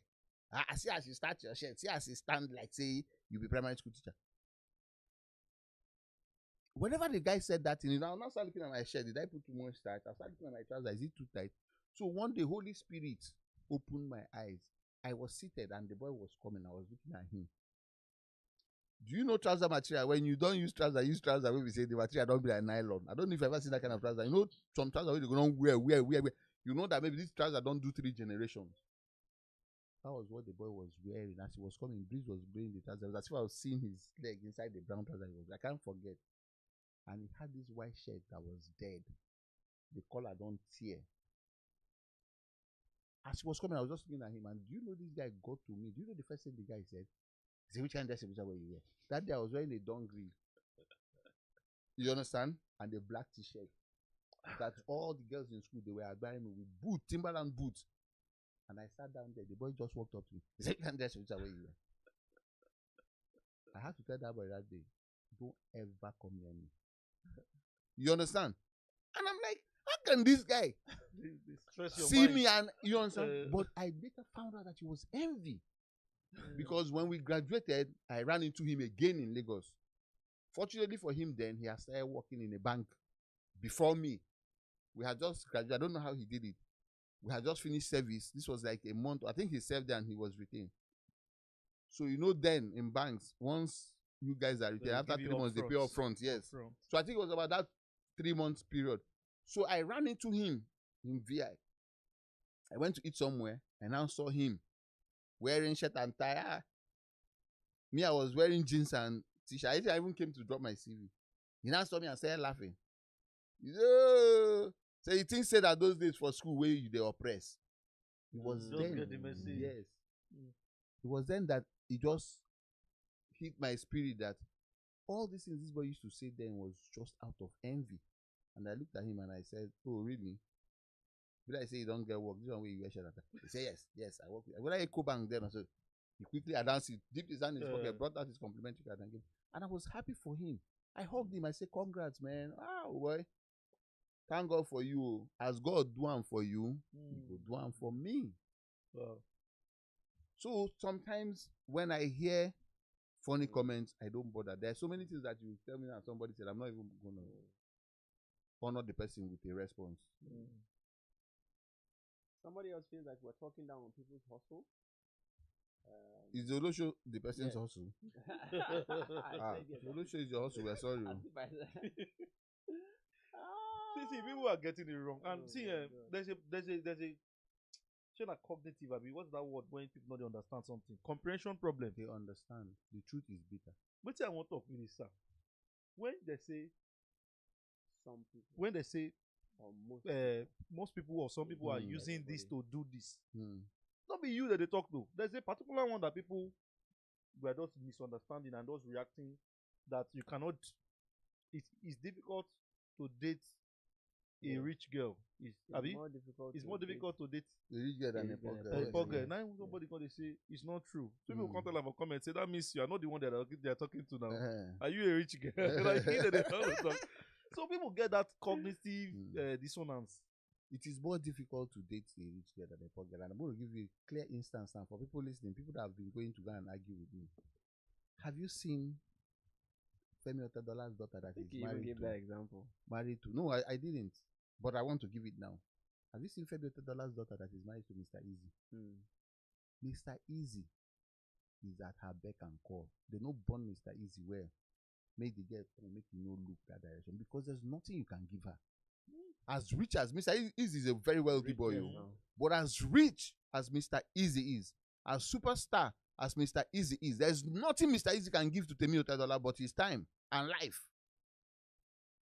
I see as you start your shirt, see as you stand like say you be primary school teacher. Whenever the guy said that thing, I'll now start looking at my shirt. Did I put too much tight? I'll start looking at my trousers. Is it too tight? So one day, Holy Spirit opened my eyes. I was seated and the boy was coming. I was looking at him. Do you know trouser material? When you don't use trouser when we say the material don't be like nylon. I don't know if you ever seen that kind of trouser. You know, some trouser they go on wear. You know that maybe this trouser don't do 3 generations. That was what the boy was wearing. As he was coming, breeze was blowing the trouser. It was as if I was seeing his leg inside the brown trouser. I can't forget. And he had this white shirt that was dead. The collar don't tear. As he was coming, I was just looking at him, and do you know this guy got to me? Do you know the first thing the guy said? He said, "Which kind of dress you wear?" That day I was wearing a dungaree. You understand? And a black t-shirt. That all the girls in school, they were admiring me with boots, Timberland boots. And I sat down there. The boy just walked up to me. He said, "Which kind of dress you wear?" I had to tell that boy that day, don't ever come near me. You understand? And I'm like, how can this guy they stress your see mind. me and you understand? But I later found out that it was envy. Because when we graduated, I ran into him again in Lagos. Fortunately for him, then he had started working in a bank before me. We had just graduated. I don't know how he did it. We had just finished service. This was like a month. I think he served there and he was retained. So then in banks, once you guys are retained, after 3 months, they pay up front. Yes. So I think it was about that 3 months period. So I ran into him in VI. I went to eat somewhere and I saw him wearing shirt and tie. Me, I was wearing jeans and t-shirt. I even came to drop my CV. He now saw me and started laughing. He said, "Oh." So he thinks that those days for school where they oppress. It was then. Get the message. Yes. It was then that it just hit my spirit that all these things this boy used to say then was just out of envy. And I looked at him and I said, "Oh, really?" Did I say you don't get work? This one way you wear shirt. He said, yes, I work with. When I go bank then, so he quickly announced it, dipped his hand in his pocket, brought out his complimentary card and gave. And I was happy for him. I hugged him. I said, "Congrats, man. Boy. Thank God for you. As God do one for you, He will do one for me." Wow. So sometimes when I hear funny comments, I don't bother. There are so many things that you tell me and somebody said, I'm not even going to honor the person with a response. Somebody else feels like we're talking down on people's hustle. Is the Olosho the person's hustle? Yes. Olosho is your hustle. We're sorry. See, people are getting it wrong. And there's a cognitive, what's that word when people don't understand something? Comprehension problem. They understand. The truth is bitter. But I want to talk with this, sir. When they say most people or some people are using this to do this, not be you that they talk to. There's a particular one that people were just misunderstanding and just reacting that you cannot. It's difficult to date a rich girl. It's more difficult to date a rich girl than a poor girl. Now somebody can say it's not true. So people come tell them a comment, say that means you are not the one that they are talking to now. Are you a rich girl? Like, so people get that cognitive dissonance. It is more difficult to date a rich girl than a poor girl. And I'm going to give you a clear instance now for people listening, people that have been going to go and argue with me. Have you seen Femi Otedola's daughter that is married give to? That example. Married to? No, I didn't. But I want to give it now. Have you seen Femi Otedola's daughter that is married to Mr. Easy? Mr. Easy is at her beck and call. They no born Mr. Easy well. Make the girl make you no look that direction because there's nothing you can give her. As rich as Mr. Easy is a very wealthy boy, but as rich as Mr. Easy is, as superstar as Mr. Easy is, there's nothing Mr. Easy can give to Temi Otedola but his time and life.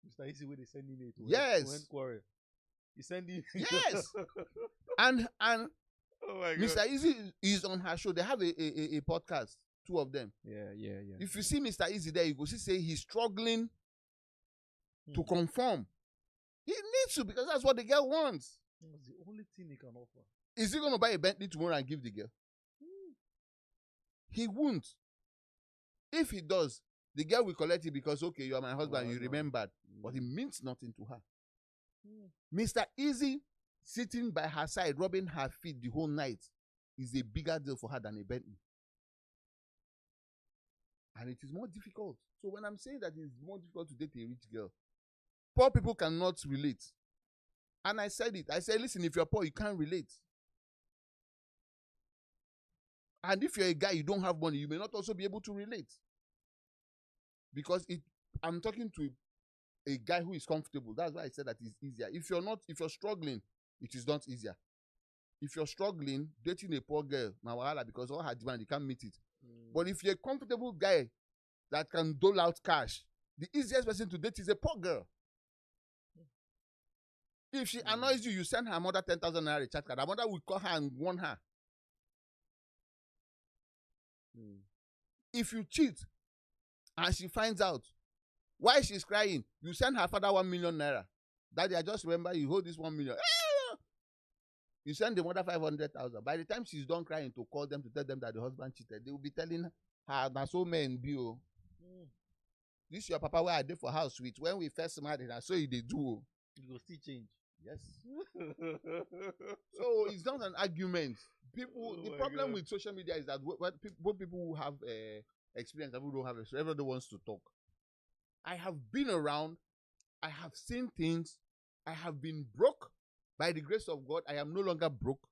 Mr. Easy, where they sending it to yes. Quarry. He sending yes. and oh my God. Mr. Easy is on her show. They have a podcast, two of them. Yeah. If you see Mr. Easy there, you go see say he's struggling to conform. He needs to because that's what the girl wants. That's the only thing he can offer. Is he going to buy a Bentley tomorrow and give the girl? He won't. If he does, the girl will collect it because, okay, you are my husband, you remembered. But it means nothing to her. Mr. Easy sitting by her side, rubbing her feet the whole night is a bigger deal for her than a Bentley. And it is more difficult. So when I'm saying that it's more difficult to date a rich girl, poor people cannot relate. And I said it. I said, listen, if you're poor, you can't relate. And if you're a guy, you don't have money, you may not also be able to relate. Because I'm talking to a guy who is comfortable. That's why I said that it's easier. If you're struggling, it is not easier. If you're struggling, dating a poor girl, now because all her demand, you can't meet it. But if you're a comfortable guy that can dole out cash, the easiest person to date is a poor girl. If she annoys you, you send her mother 10,000 naira recharge card. Her mother will call her and warn her. If you cheat and she finds out why she's crying, you send her father 1 million naira. Daddy, I just remember you hold this 1 million. You send the mother 500,000. By the time she's done crying to call them to tell them that the husband cheated, they will be telling her that so men be. This your papa where I did for house with when we first married. I saw you they do. You go still change. Yes. So it's not an argument. people. Oh The my problem God. with social media is that both people who have experience and who don't have experience, everybody wants to talk. I have been around. I have seen things. I have been broke. By the grace of God, I am no longer broke.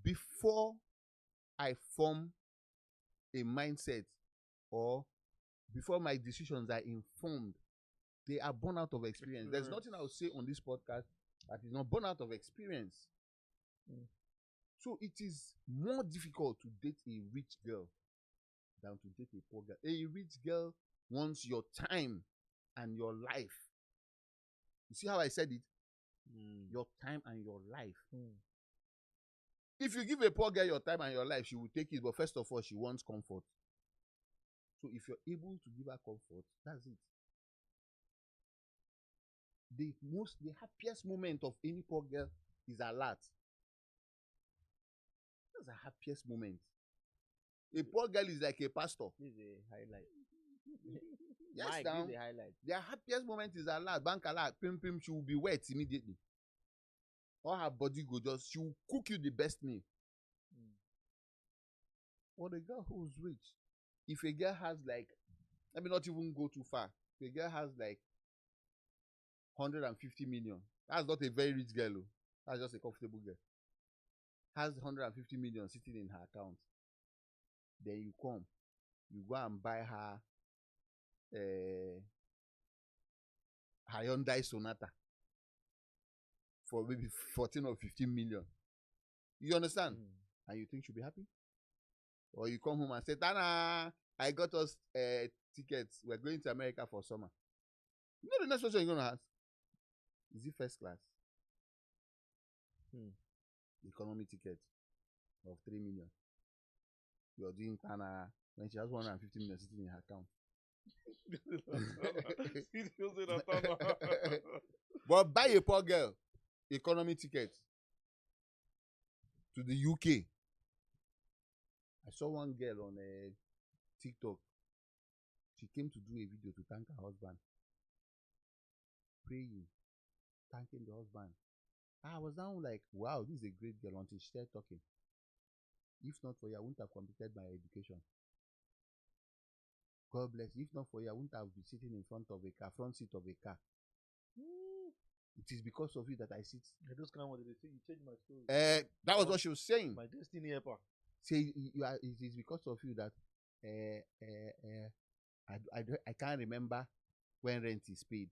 Before I form a mindset or before my decisions are informed, they are born out of experience. There's nothing I will say on this podcast that is not born out of experience. So it is more difficult to date a rich girl than to date a poor girl. A rich girl wants your time and your life. You see how I said it? Your time and your life. If you give a poor girl your time and your life, she will take it. But first of all, she wants comfort. So if you're able to give her comfort, that's it. The happiest moment of any poor girl is alert. That's the happiest moment. A poor girl is like a pastor. This is a highlight. Yes, Mike, now. this is a highlight. Their happiest moment is alert. Bank alert. Pim pim. She will be wet immediately. All her body go just. She will cook you the best meal. But a girl who's rich, if a girl has like, let me not even go too far. If a girl has like 150 million, that's not a very rich girl. Oh. That's just a comfortable girl. Has 150 million sitting in her account. Then you come, you go and buy her her Hyundai Sonata for maybe 14 or 15 million. You understand? And you think she'll be happy? Or you come home and say, Tana, I got us tickets. We're going to America for summer. You know the next question you're going to ask? Is it first class? Economy ticket of 3 million. You're doing Tana when she has 150 million sitting in her account. But buy a poor girl economy ticket to the UK. I saw one girl on TikTok. She came to do a video to thank her husband. Praying, thanking the husband. I was now like, wow, this is a great girl until she started talking. If not for you, I wouldn't have completed my education. God bless you. If not for you, I wouldn't have been sitting in front seat of a car. It is because of you that I sit. Those kind of what they say, you changed my story. That was what she was saying. My destiny helper. Say it is because of you that I can't remember when rent is paid.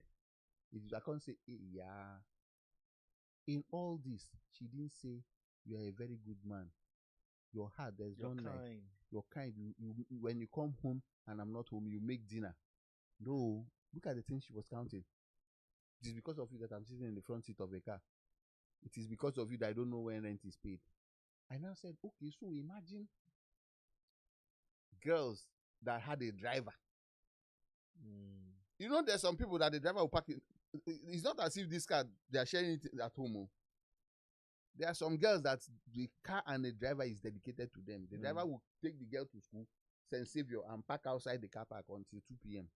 I can't say yeah. In all this, she didn't say you are a very good man. Your heart, there's You're one kind. like you're kind. You when you come home and I'm not home, you make dinner. No, look at the things she was counting. It is because of you that I'm sitting in the front seat of a car. It is because of you that I don't know when rent is paid. I now said, okay, so imagine girls that had a driver. You know, there's some people that the driver will park in. It's not as if this car, they are sharing it at home. Oh. There are some girls that the car and the driver is dedicated to them. The driver will take the girl to school, St. Savior, and park outside the car park until 2 p.m.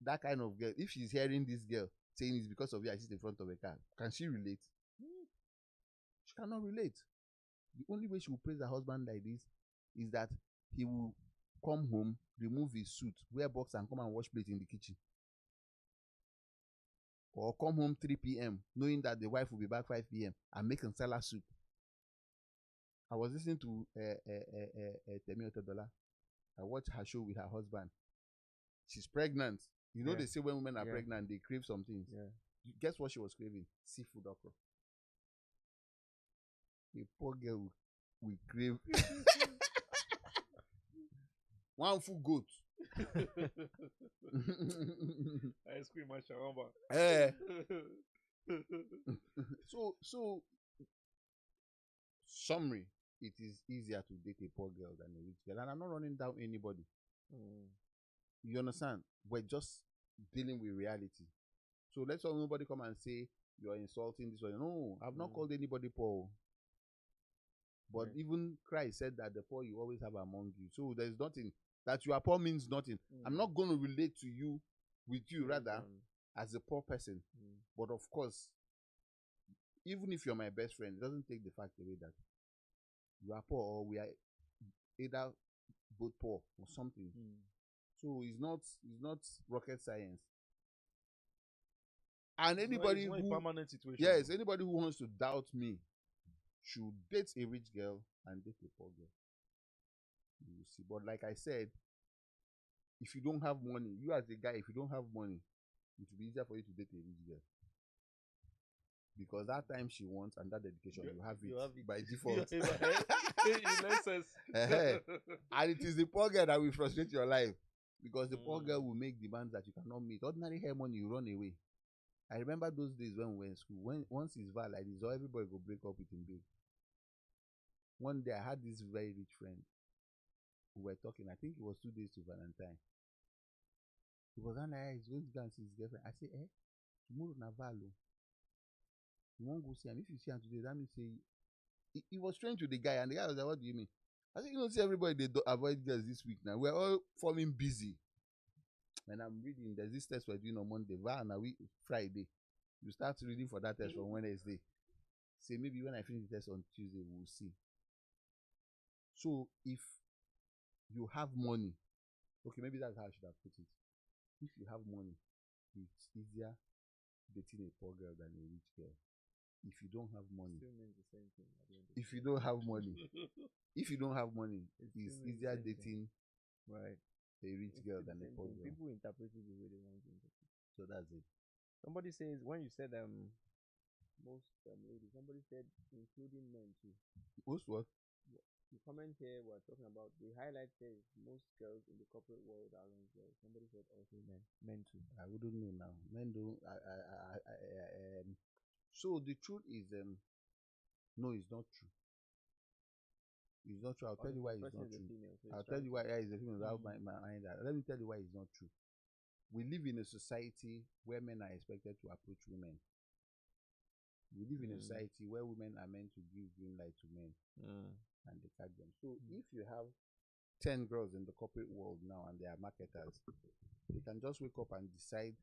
That kind of girl, if she's hearing this girl saying it's because of you I sit in front of a car, can she relate? She cannot relate. The only way she will praise her husband like this is that he will come home, remove his suit, wear box, and come and wash plate in the kitchen. Or come home 3 p.m. knowing that the wife will be back 5 p.m. and make nsala soup. I was listening to Temi Otedola. I watched her show with her husband. She's pregnant. You know, they say when women are pregnant, they crave some things. Guess what she was craving? Seafood okra. A poor girl will crave one full goat. Ice cream and shawarma. So summary, it is easier to date a poor girl than a rich girl. And I'm not running down anybody. You understand? We're just dealing with reality. So let's not nobody come and say you are insulting this one. No, I've not called anybody poor. But even Christ said that the poor you always have among you. So there's nothing. That you are poor means nothing. I'm not going to relate to you, with you rather, as a poor person. But of course, even if you're my best friend, it doesn't take the fact away that you are poor or we are either both poor or something. So it's not rocket science. And anybody it's not a who permanent situation. yes, anybody who wants to doubt me should date a rich girl and date a poor girl. You will see. But like I said, if you don't have money, you as a guy, if you don't have money, it will be easier for you to date a rich girl. Because that time she wants and that dedication, you have it by default. In essence. And it is the poor girl that will frustrate your life. Because the poor girl will make demands that you cannot meet. Ordinary hair money, you run away. I remember those days when we were in school. When once it's val like this, everybody go break up with him babe. One day I had this very rich friend. We were talking. I think it was 2 days to Valentine. He was like, he's going to go and see his girlfriend. I said, tomorrow na val. You won't go see him. If you see him today, that means he was strange to the guy, and the guy was like, what do you mean? I said, you don't see everybody they avoid girls this week now. We're all forming busy. And I'm reading, there's this test we're doing on Monday, and a week Friday. You start reading for that test from Wednesday. Say maybe when I finish the test on Tuesday, we'll see. So if you have money, okay, maybe that's how I should have put it. If you have money, it's easier dating a poor girl than a rich girl. If you don't have money, Still means the same thing at the end of if you don't have money, it's easier dating right. a rich It's girl still the than a same poor thing. girl. People interpret it the way they want to interpret. So that's it. Somebody says when you said most ladies, somebody said including men too. Most what? The comment here we're talking about the highlight says most girls in the corporate world are wrong girls. Somebody said also men too. I wouldn't know now. Men don't. So the truth is, no, it's not true. It's not true. I'll tell you why it's not true. I'll tell you why it's a female. Let me tell you why it's not true. We live in a society where men are expected to approach women. We live in a society where women are meant to give green light to men and they catch them. So if you have 10 girls in the corporate world now and they are marketers, they can just wake up and decide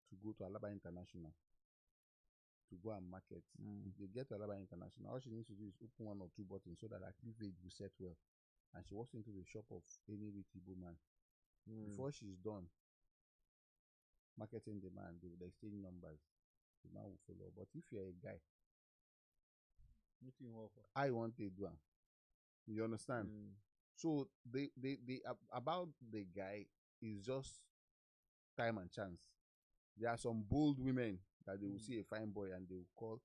to go to Alaba International to go and market. If they get to Alaba International, all she needs to do is open 1 or 2 buttons so that her cleavage will set well. And she walks into the shop of any rich Igbo man. Before she's done marketing the man, they will exchange numbers. The man will follow. But if you're a guy, I want to do. You understand? So the about the guy is just time and chance. There are some bold women that they will see a fine boy and they will call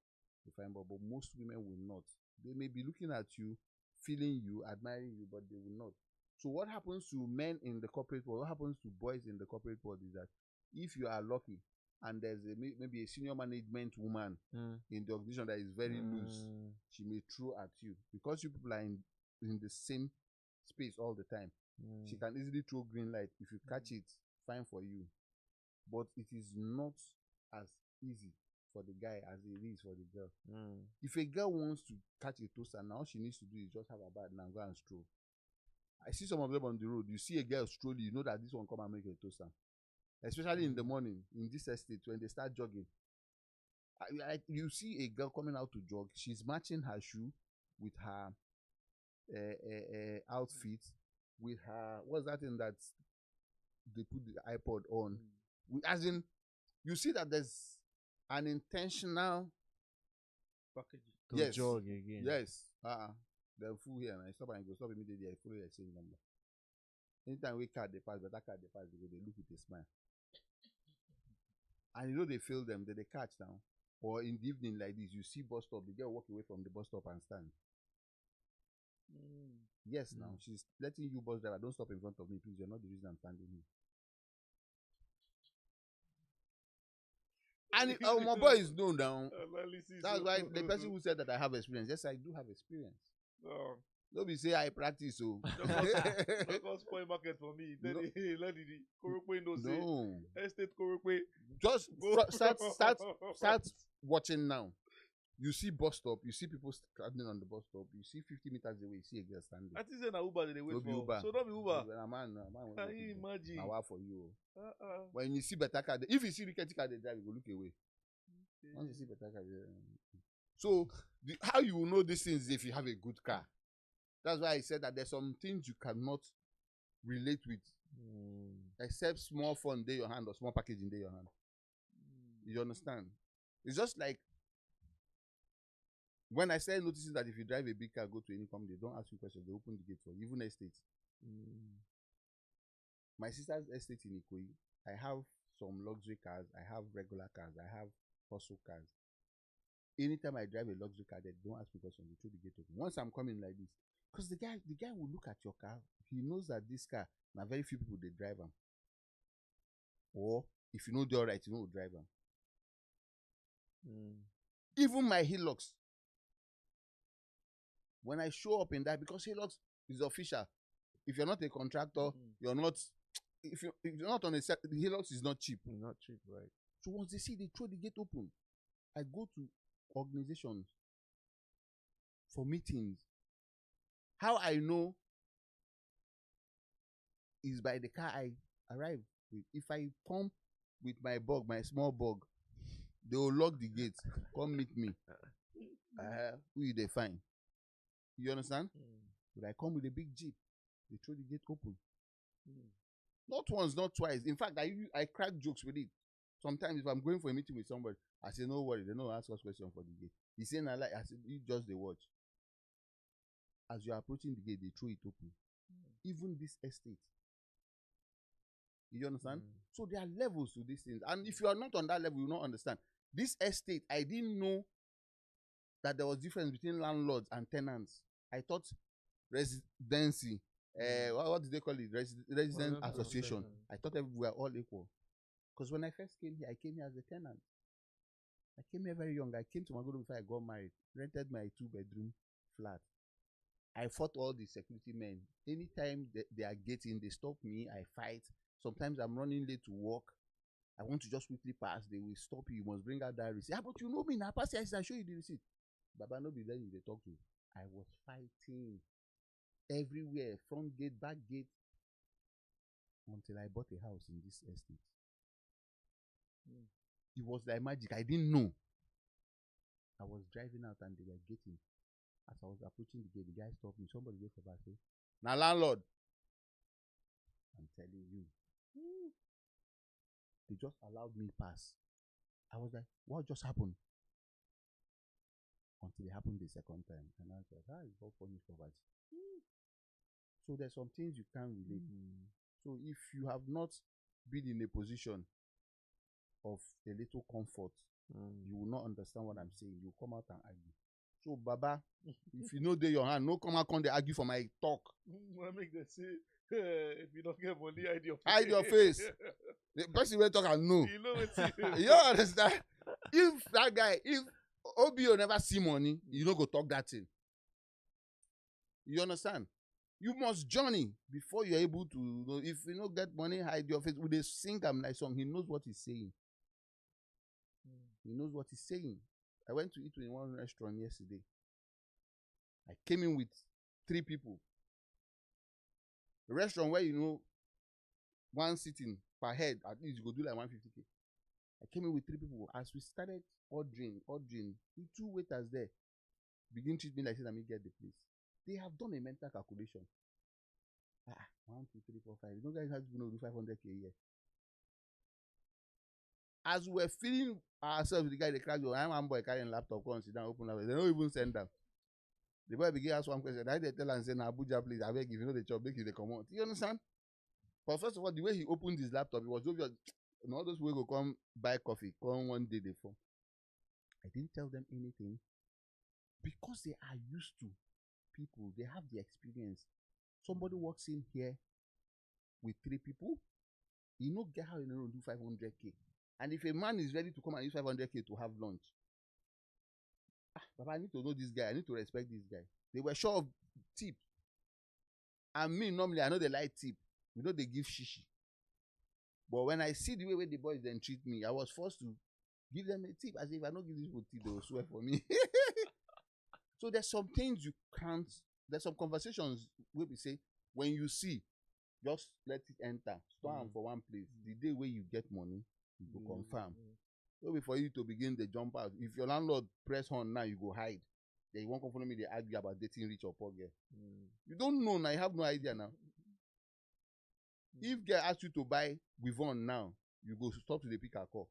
a fine boy, but most women will not. They may be looking at you, feeling you, admiring you, but they will not. So what happens to men in the corporate world, what happens to boys in the corporate world is that if you are lucky and there's maybe a senior management woman in the organization that is very loose, she may throw at you. Because you people are in the same space all the time, she can easily throw green light. If you catch it, fine for you. But it is not as easy for the guy as it is for the girl. If a girl wants to catch a toaster, now all she needs to do is just have a bad and go and stroll. I see some of them on the road. You see a girl strolling, you know that this one come and make a toaster. Especially in the morning, in this estate, when they start jogging. You see a girl coming out to jog, she's matching her shoe with her outfit, with her, what's that thing that they put the iPod on? As in, you see that there's an intentional packaging to jog again. Yes. They're full here, and I stop and go stop immediately. I follow the same number. Anytime we card they pass, but that card they pass, they look with a smile. And you know they fail them, they catch down. Or in the evening like this, you see bus stop, the girl walk away from the bus stop and stand. Yes, now she's letting you bus driver, don't stop in front of me, please. You're not the reason I'm standing here. And my boy is known down. That's why the person who said that I have experience, yes, I do have experience. Don't be say I practice, so. Don't spoil market for me. Let the Korokwe know say estate Korokwe. Just start watching now. You see bus stop, you see people standing on the bus stop, you see 50 meters away, you see a girl standing. I think say na Uber they wait for. Uber. So don't be Uber. Man, can you imagine? Now for you. When you see better car, if you see wicked car they drive, you go look away. Once you see better car, So how you will know these things if you have a good car? That's why I said that there's some things you cannot relate with, except small phone in your hand or small packaging in your hand. You understand? It's just like when I started noticing that if you drive a big car, go to any company, they don't ask you questions, they open the gate for you, even estates. My sister's estate in Ikoyi, I have some luxury cars, I have regular cars, I have hustle cars. Anytime I drive a luxury car, they don't ask me questions, they throw the gate open. Once I'm coming like this, because the guy will look at your car, he knows that this car, now very few people they drive them. Or if you know they're right, you know drive them. Even my Hilux, when I show up in that, because Hilux is official. If you're not a contractor, you're not. If you're not on a set, the Hilux is not cheap. It's not cheap, right? So once they see, they throw the gate open. I go to organizations for meetings. How I know is by the car I arrive with. If I come with my bug, my small bug, they will lock the gate. Come meet me. Who they find? You understand? But I come with a big Jeep. They throw the gate open. Not once, not twice. In fact, I crack jokes with it. Sometimes if I'm going for a meeting with somebody, I say, no worry, they don't ask us questions for the gate. He say, I said, you just the watch. As you're approaching the gate, they throw it open. Even this estate. You understand? So there are levels to these things. And if you are not on that level, you will not understand. This estate, I didn't know that there was difference between landlords and tenants. I thought residency, what did they call it? Resident association. I thought we were all equal. Because when I first came here, I came here as a tenant. I came here very young. I came to Magodo before I got married. Rented my 2-bedroom flat. I fought all the security men. Anytime they are getting, they stop me. I fight. Sometimes I'm running late to work. I want to just quickly pass. They will stop you. You must bring out that receipt. But you know me now. Pass here. I show you the receipt. Baba no be there. They talk to you. I was fighting everywhere, front gate, back gate, until I bought a house in this estate. It was like magic. I didn't know. I was driving out and they were getting. As I was approaching the gate, the guy stopped me. Somebody wait for me. I say, "Now landlord." I'm telling you. They just allowed me pass. I was like, what just happened? Until it happened the second time. And I was like, it's all punished poverty. So there's some things you can't relate. So if you have not been in a position of a little comfort, you will not understand what I'm saying. You come out and argue. So Baba, if you know they your hand, no come out and they argue for my talk. I make them say, if you don't get money, hide your face. Hide your face. The person will talk and know. You know what you understand? If that guy, if OBO never see money, you don't go talk that thing. You understand? You must journey before you're able to know. If you don't get money, hide your face. With a sing am like song, he knows what he's saying. He knows what he's saying. I went to eat in one restaurant yesterday. I came in with 3 people. A restaurant where, one sitting per head, at least you go do like 150K. I came in with 3 people. As we started ordering, the 2 waiters there begin to treat me like say, let me get the place. They have done a mental calculation. 1, 2, 3, 4, 5. You know, guys have to do 500K a year. As we're feeling ourselves, the guy they crack your, I'm one boy carrying laptop, come sit down, open laptop. They don't even send them. The boy begin ask one question. I tell and say, Abuja, please, I beg if you know the job, make you the come out. You understand? But first of all, the way he opened his laptop, it was obvious. All those people go come buy coffee, come one day they form. I didn't tell them anything because they are used to people. They have the experience. Somebody walks in here with 3 people, you know, get how you know do 500K. And if a man is ready to come and use 500K to have lunch, Baba, I need to know this guy. I need to respect this guy. They were sure of tip. And me, normally, I know they like tip. We know they give shishi. But when I see the way the boys then treat me, I was forced to give them a tip. As if I don't give these people tip, they will swear for me. So there's some things you can't, there's some conversations where we say, when you see, just let it enter. Store for one place. The day where you get money, you go confirm. No be for you to begin the jump out. If your landlord press horn now, you go hide. Then you won't come follow me, they argue about dating rich or poor girl. You don't know now, you have no idea now. If girl asks you to buy Wivon now, you go stop to the pick her call.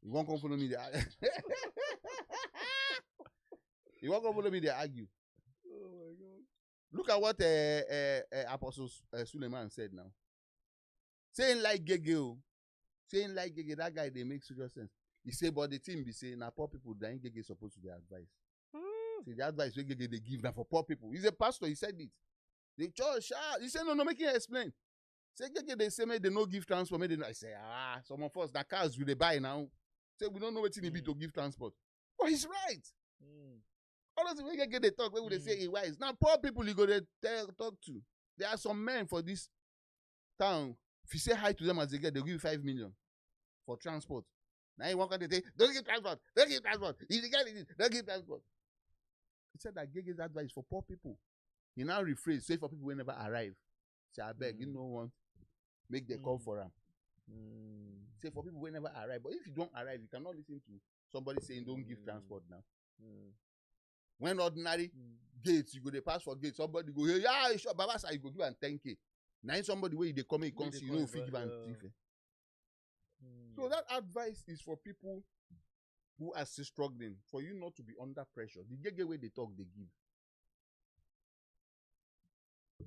You won't come follow me, they argue. You won't come follow me, they argue. Oh my God. Look at what Apostle Suleiman said now. Saying like Gege, saying like Gege, that guy, they make serious sense. He say, but the team be saying, now poor people, that ain't Gege supposed to be advice. See, the advice we Gege they give now for poor people. He's a pastor, he said it. The church, he said, no, make him explain. Say, Gege, they say, they no give transport. They no. I say, some of us, the cars will they buy now. Say, we don't know what it be to give transport. But he's right. Honestly, when Gege they talk, when they say he wise. Now, poor people you go to talk to. There are some men for this town. If you say hi to them as they get, they'll give you 5 million for transport. Now you walk out and say, don't give transport, don't give transport. If you get it, don't give transport. He said that Gege's advice for poor people. He now rephrase, say for people who never arrive. Say, I beg, you know what? Make the call for him. Say for people who never arrive. But if you don't arrive, you cannot listen to somebody saying don't give transport now. When ordinary gates, you go they pass for gates, somebody go, hey, yeah, sure, Baba say you go give am 10K. Now somebody where they come, he comes, you know, if you give am thief. So that advice is for people who are still struggling, for you not to be under pressure. The Gege way they talk, they give.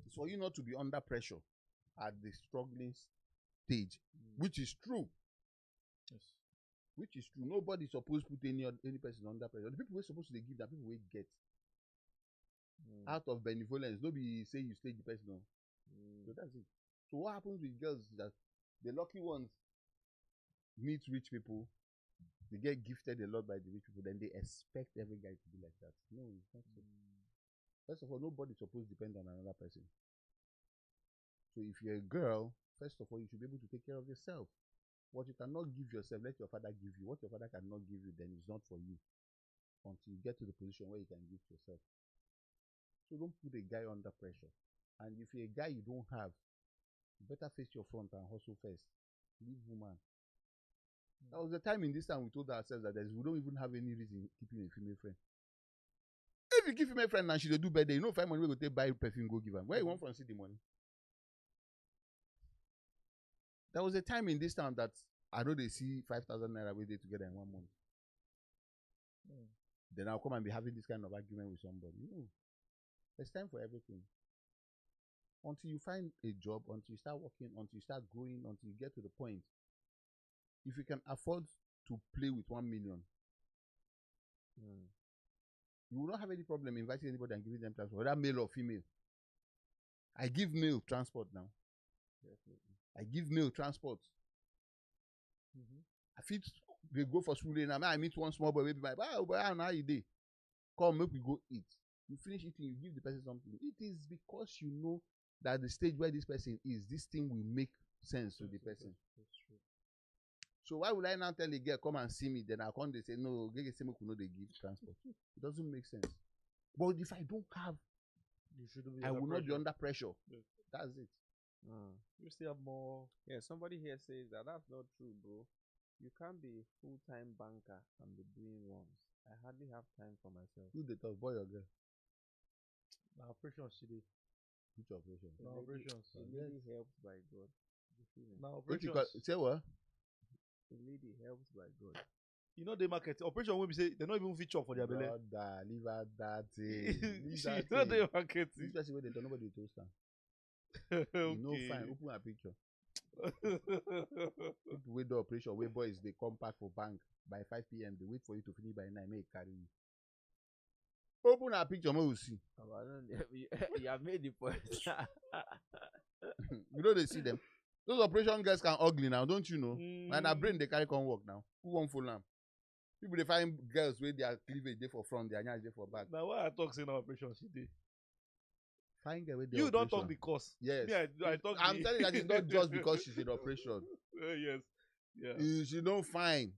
It's for you not to be under pressure at the struggling stage, which is true. Yes. Which is true. Nobody is supposed to put any person under pressure. The people who are supposed to give, that people will get. Out of benevolence. Nobody say you stage the person on. So that's it. So what happens with girls is that the lucky ones meet rich people, they get gifted a lot by the rich people, then they expect every guy to be like that. No, it's not so. First of all, nobody's supposed to depend on another person. So if you're a girl, first of all, you should be able to take care of yourself. What you cannot give yourself, let your father give you. What your father cannot give you, then it's not for you. Until you get to the position where you can give yourself. So don't put a guy under pressure. And if you're a guy you don't have, you better face your front and hustle first. Leave woman. That was the time in this time we told ourselves that we don't even have any reason keeping a female friend. If you give female friend and she dey do better, you know, 5 money we go take buy perfume, go give her. Where you want from see the money? There was a time in this town that I know they see 5,000 naira we day together in 1 month. Then I'll come and be having this kind of argument with somebody. No. There's time for everything. Until you find a job, until you start working, until you start growing, until you get to the point. If you can afford to play with 1 million, you will not have any problem inviting anybody and giving them transport, whether male or female. I give male transport now. Definitely. I give male transport. I feel they go for school and I meet one small boy, maybe my how you day. Come, make we go eat. You finish eating, you give the person something. It is because you know that the stage where this person is, this thing will make sense to the person. That's true. So why would I now tell a girl, come and see me, then I'll come, they say, no, Gege say make we no dey give transport. It doesn't make sense. But if I don't have, You shouldn't be I under will not be pressure. under pressure. Yes. That's it. You still have more. Yeah, somebody here says that that's not true, bro. You can't be a full-time banker and be doing wrongs. I hardly have time for myself. Who they talk, boy or girl? Now operations today. Which operation? Now operations. A lady helped by God. Now What you operations. say what? A lady helped by God. You know the market operation when we say they not even feature for their belly. Brother, leave out that thing. Leave You that know thing. the market. This person where they don't nobody toast am. Okay. You know fine. Open a picture. People wait the operation where boys they come back for bank by 5 p.m. They wait for you to finish by 9. Make carry you. Open a picture, we will see. You have made the point. You know they see them. Those operation guys can ugly now, don't you know? And our brain they carry can work now. Who won't fool them? People they find girls where their cleavage they for front, their hands they for back. Now why I talk saying operations today? Find girl with the You don't operation. talk because. Yes. Me, I talk. I'm telling you that it's not just because she's in operation. Yes. Yeah. She don't find.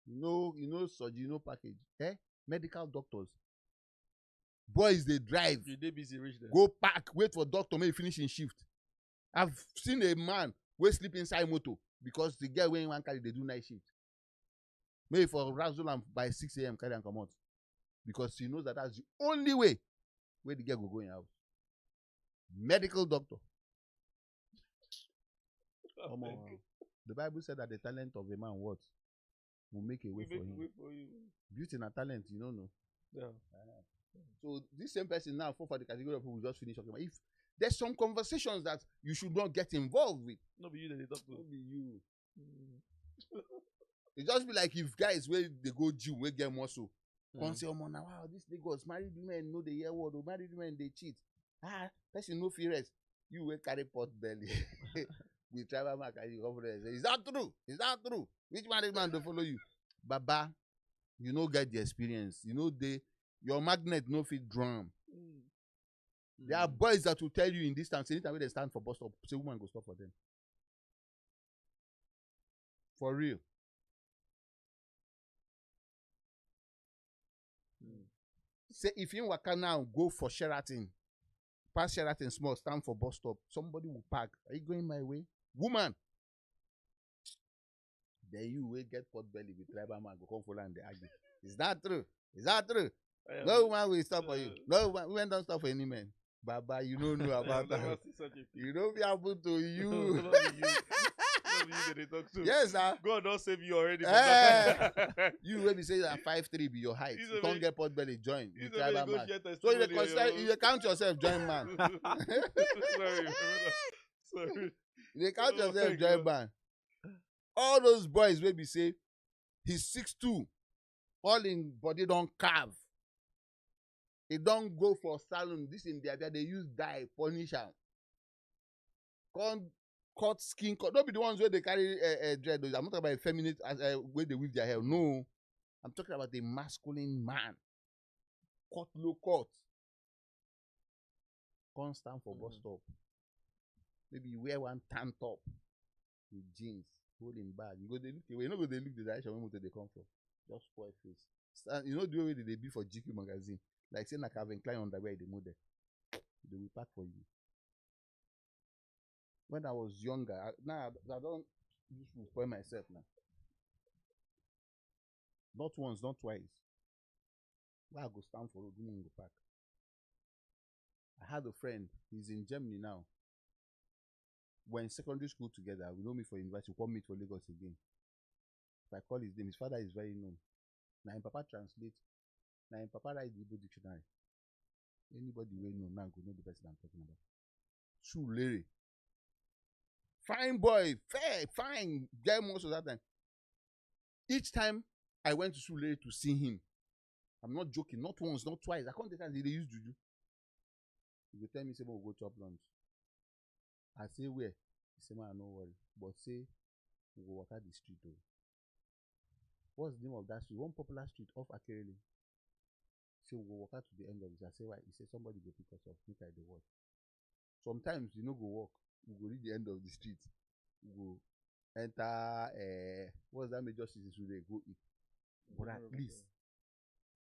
You know, surgery, package. Medical doctors. Boys they drive. You dey busy reach there. Go park, wait for doctor, may finish in shift. I've seen a man wey sleep inside motor because the girl wey one carry they do night shift. Maybe for razzle am by 6 a.m. carry am comot. Because he knows that that's the only way where the girl will go in house. Medical doctor. Come on. The Bible said that the talent of a man what? Will make a way for him. Beauty and talent, you don't know. Yeah. So this same person now fall for the category of people who just finish talking about. If there's some conversations that you should not get involved with. No be you that they talk to. No be you. It just be like if guys where they go gym, where get muscle. Come say, oh man, wow, this Lagos married women know the year word, or married women they cheat. Person no fear rest. You will carry pot belly. We travel back and you come there. Is that true? Is that true? Which married man don't follow you? Baba, you know get the experience. You know your magnet no fit drum. There are boys that will tell you in distance, anytime they stand for bus stop, say woman go stop for them. For real. Say if you waka now, go for Sheraton. Pass Sheraton small, stand for bus stop. Somebody will park. Are you going my way? Woman. Then you will get pot belly with tribal man go come follow and they argue. Is that true? Is that true? No woman will stop for you. No woman don't stop for any man. Baba, you don't know about that. You don't be able to you. Yes, sir. God don't save you already. You will be saying that 5'3" be your height. You can't get pot belly join with tribal man. So you count yourself join man. Sorry. You count yourself join man. All those boys will be say he's 6'2", all in body don't carve. They don't go for salon. This in their they use dye punish am. Can't cut skin cut. Don't be the ones where they carry dread. I'm not talking about a feminine where they weave their hair. No, I'm talking about a masculine man. Cut low cut. Can't stand for bus stop. Maybe you wear one tan top with jeans, holding bag. You go they look away. You know go they look the direction when they come from. Just spoil face. Stand, you know the way they be for GQ magazine. Like saying like Calvin Klein underwear the model. They will pack for you. When I was younger, now I don't use to spoil myself now. Not once, not twice. Where I go stand for road, go park. I had a friend, he's in Germany now. We're in secondary school together. We know me for university, we come meet for Lagos again. If I call his name, his father is very known. Now Papa translate. Now Papa write the Igbo dictionary. Anybody will know now go know the person I'm talking about. True Larry. Fine boy, fair, fine, get most of that time. Each time I went to Sulere to see him, I'm not joking, not once, not twice. I can't tell they use juju. He will tell me, say, we'll go chop lunch. I say, where? He say, man, no worry. But say, we go walk out the street. Oh. What's the name of that street? One popular street off Akerele. Say, we go walk out to the end of it. I say, why? He say, somebody go pick us up. Make I the watch. Sometimes, you know, go walk. We go reach the end of the street. We go enter what's that major city so they go eat. But at least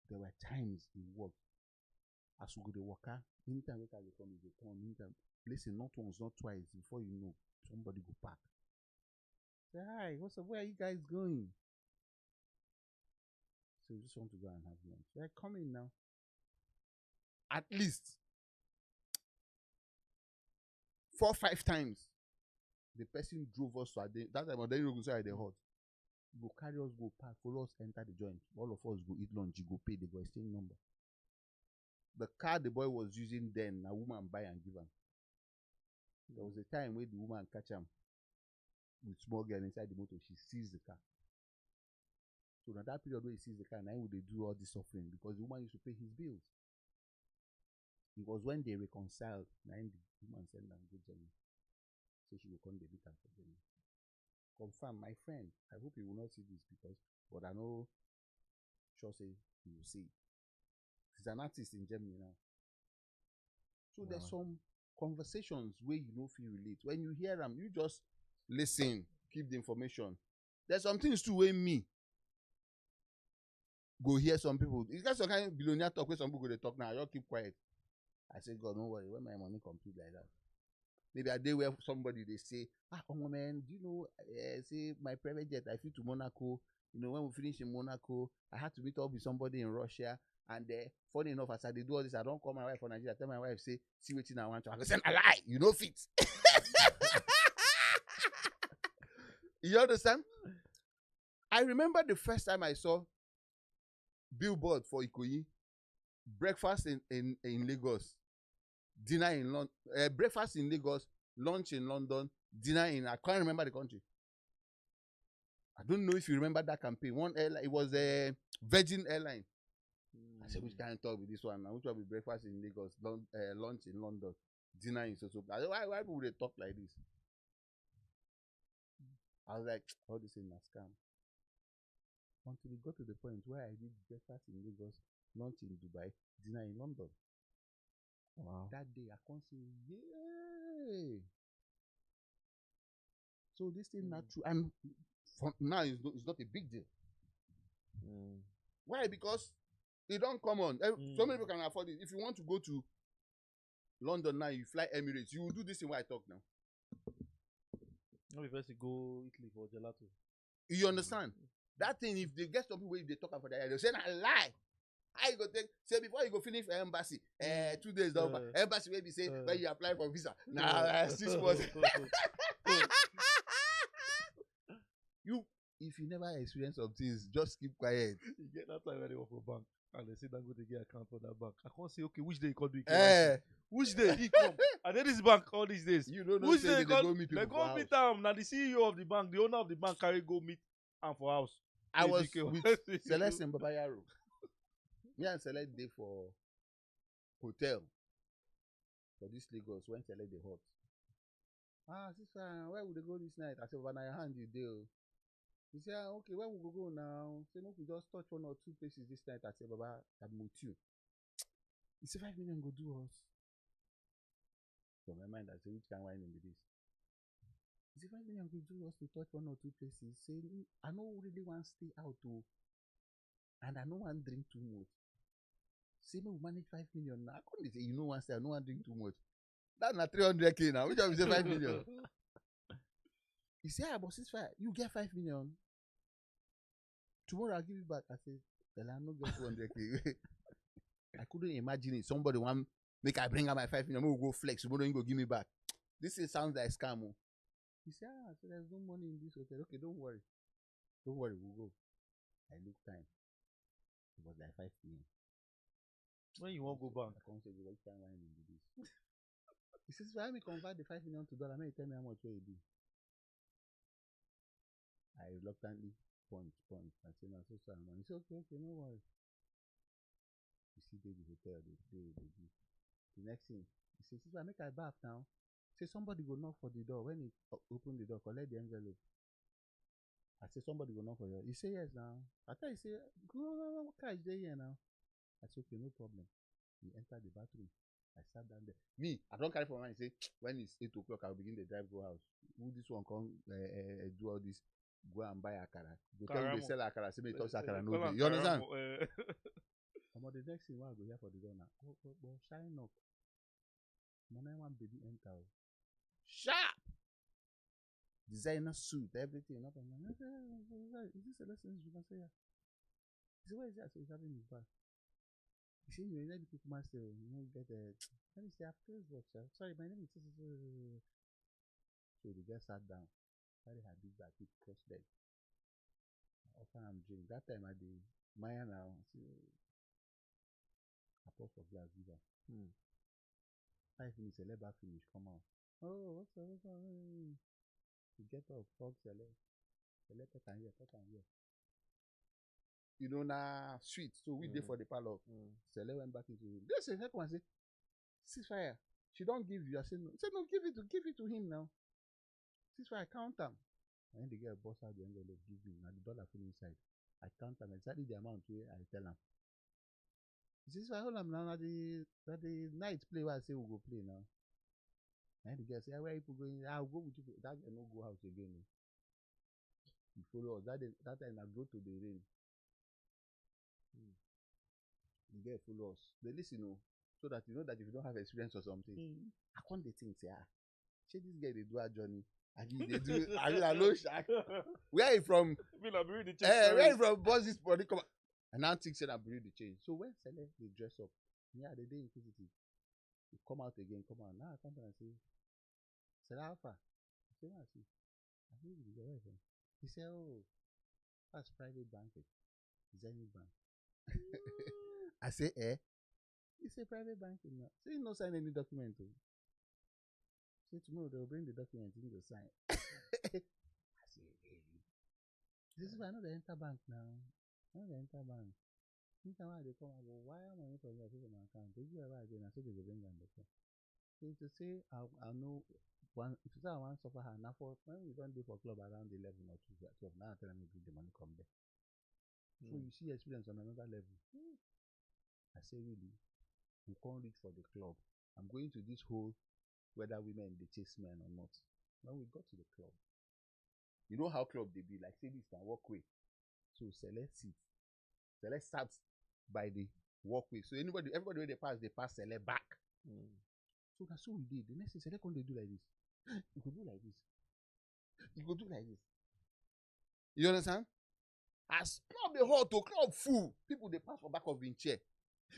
there were times he worked. As we go to work, anytime we can come, he come. Anytime, listen, not once, not twice. Before you know, somebody go back. Say, hi, what's up? Where are you guys going? So we just want to go and have lunch. They're coming now. At least 4 or 5 times, the person drove us to that time. Then you go say they hot. Go carry us, go park, follow us, enter the joint. All of us go eat lunch. You go pay. They go exchange number. The car the boy was using then, a woman buy and give him. There was a time where the woman catch him with small girl inside the motor. She seized the car. So in that period where he sees the car, now would they do all this suffering because the woman used to pay his bills. It was when they reconciled, now the woman sent them good journey. So she will come the meet for them. Confirm, my friend. I hope you will not see this because, but I know, sure say you will see. He's an artist in Germany now. So there's some conversations where you don't feel relate. When you hear them, you just listen, keep the information. There's some things too where me go hear some people. It's got some kind of billionaire talk where some people they talk now. You keep quiet. I say, God, don't worry. When my money complete like that, maybe a day where somebody they say, oh man, do you know? Say my private jet, I flew to Monaco. You know, when we finish in Monaco, I had to meet up with somebody in Russia. And funny enough, as I did do all this, I don't call my wife for Nigeria. I tell my wife, say, see what I want to. I go, say, I lie. You know fit. You understand? I remember the first time I saw billboard for Ikoyi, breakfast in Lagos, dinner in London, breakfast in Lagos, lunch in London, dinner in, I can't remember the country. I don't know if you remember that campaign. One airline, it was a Virgin Airline. I said, which kind of talk with this one? Which one will be breakfast in Lagos, lunch in London, dinner in so. I said, why people they talk like this? I was like, all this is a scam. Until we got to the point where I did breakfast in Lagos, lunch in Dubai, dinner in London. Wow. That day, I can't say, yay! So this thing not true. And from now, it's not a big deal. Why? Because it don't come on. So many people can afford it. If you want to go to London now, you fly Emirates. You will do this in what I talk now. No, we first go Italy for gelato. You understand? That thing, if they get some people, if they talk about that, they'll say, I lie. I go take, say before you go finish embassy, 2 days over, embassy maybe say, when you apply for visa. Nah, 6 months. If you never experience some things, just keep quiet. You get that time when they work for bank and they say that go to get account for that bank. I can't say, okay, which day you can do it? Which day he come? And then this bank all these days. You don't know which day they go meet people. They go meet them. Now the CEO of the bank, the owner of the bank carry go meet am for house. I was with Celeste and Babayaro. Me and Celeste day for hotel for this Lagos when Celeste the hot. Sister, where would they go this night? I said, when I hand you deal. He said, okay, where will we go now? Say, no, we just touch 1 or 2 places this night. I said, Baba, I'm with you. He said, 5 million go do us. So my mind, I said, which kind of wine in this? He said, 5 million go do us to touch 1 or 2 places. Say, I don't really want to stay out too. And I don't want to drink too much. Say, no, we manage 5 million now. I couldn't say, you know, I don't want to drink too much. That's not 300K now. Which one is 5 million? He said, but ceasefire, you get 5 million. Tomorrow I'll give you back. I said, well, I don't get 200K. I couldn't imagine it. Somebody want make I bring out my 5 million. We'll go flex. Tomorrow you go give me back. This sounds like scam. He said, so there's no money in this hotel. Okay, don't worry. Don't worry, we'll go. I look time. It was like 5 p.m. When you won't go back, I can't say what time wine in this. He says, why me convert the 5 million to dollar? May you tell me how much will you do? I reluctantly point. I say, no, so sorry, man. He said, okay, no worries. You see, they the hotel, they do. The next thing, he says, I make a bath now. Say, somebody go knock for the door. When he open the door, collect the envelope. I say, somebody go knock for the door. He say, yes, now. I thought he say, go, what car is there here now? I said, okay, no problem. He entered the bathroom. I sat down there. Me, I don't carry for mine. Say, when it's 8 o'clock, I'll begin the drive go house. Who this one come do all this? Go and buy akara. Go tell you they sell akara. Say me touch akara no day. You understand? The next thing I go here for the door now. Oh, shine up. Man, I want baby enter. Sharp. Designer suit, everything. Up and down. Is this a lesson? You can say yeah. He said, where is that? So he's having his bath. He said, you know, the people must say, you know, get a. Let me say, I've closed work, sir. Sorry, my name is. So the guy sat down. Carry her big bag, it crossed leg. I offer him drink. That time I did Maya now. I pour for glass, give her. 5 minutes, a labor finish, come out. Oh, what's up? You get up, talk, select pet and here. You know, now sweet. So we did for the parlor. Select went back into him. This is the second one. Say, ceasefire. She don't give you. I said no. He said no, give it to him now. This is why I count them. And the girl boss out the envelope, give me. Now the dollar full inside. I count them exactly the amount where I tell them. This is why hold on now. That the night play where I say we'll go play now. And the girl say, where are you going? I'll go with you. That girl no go house again. You follow us. That time I go to the rain. The girl follow us. They listen, so that you know that if you don't have experience or something, I can't they think say, this girl they do her journey. I mean, they do. I mean, I know Shaq. Where you from? Feel like read the change Where you story. from? Boss this body come. And now think said I bring the change. So when Sele they dress up, yeah, they did inquisitive. They come out again, come out. Now I come back and say, Sele Alpha. I say, what I see? I say, where you from? He said, oh, that's private banking. Zenith Bank. I say, eh? He said, private banking. No. So you no sign any document. Oh. Say tomorrow they'll bring the document in to sign. I say, really? This is why I know they enter bank now. I know they enter bank. Anytime they come, I go, why am I from your my account? They give you again. I say they will bring them the phone. So to say, I know one. If you say I want to suffer her now for when we don't do for club around 11 or 12, now I tell them to bring the money come there. So you see experience on another level. I say really, we can't reach for the club. I'm going to this whole whether women they chase men or not. When we got to the club, you know how club they be like say this can walkway. So select seat. Select starts by the walkway. So everybody when they pass select back. So that's what we did. The next thing select when they do like this. You could do like this. You could do like this. You understand? As club the hall to club full, people they pass for back of the chair.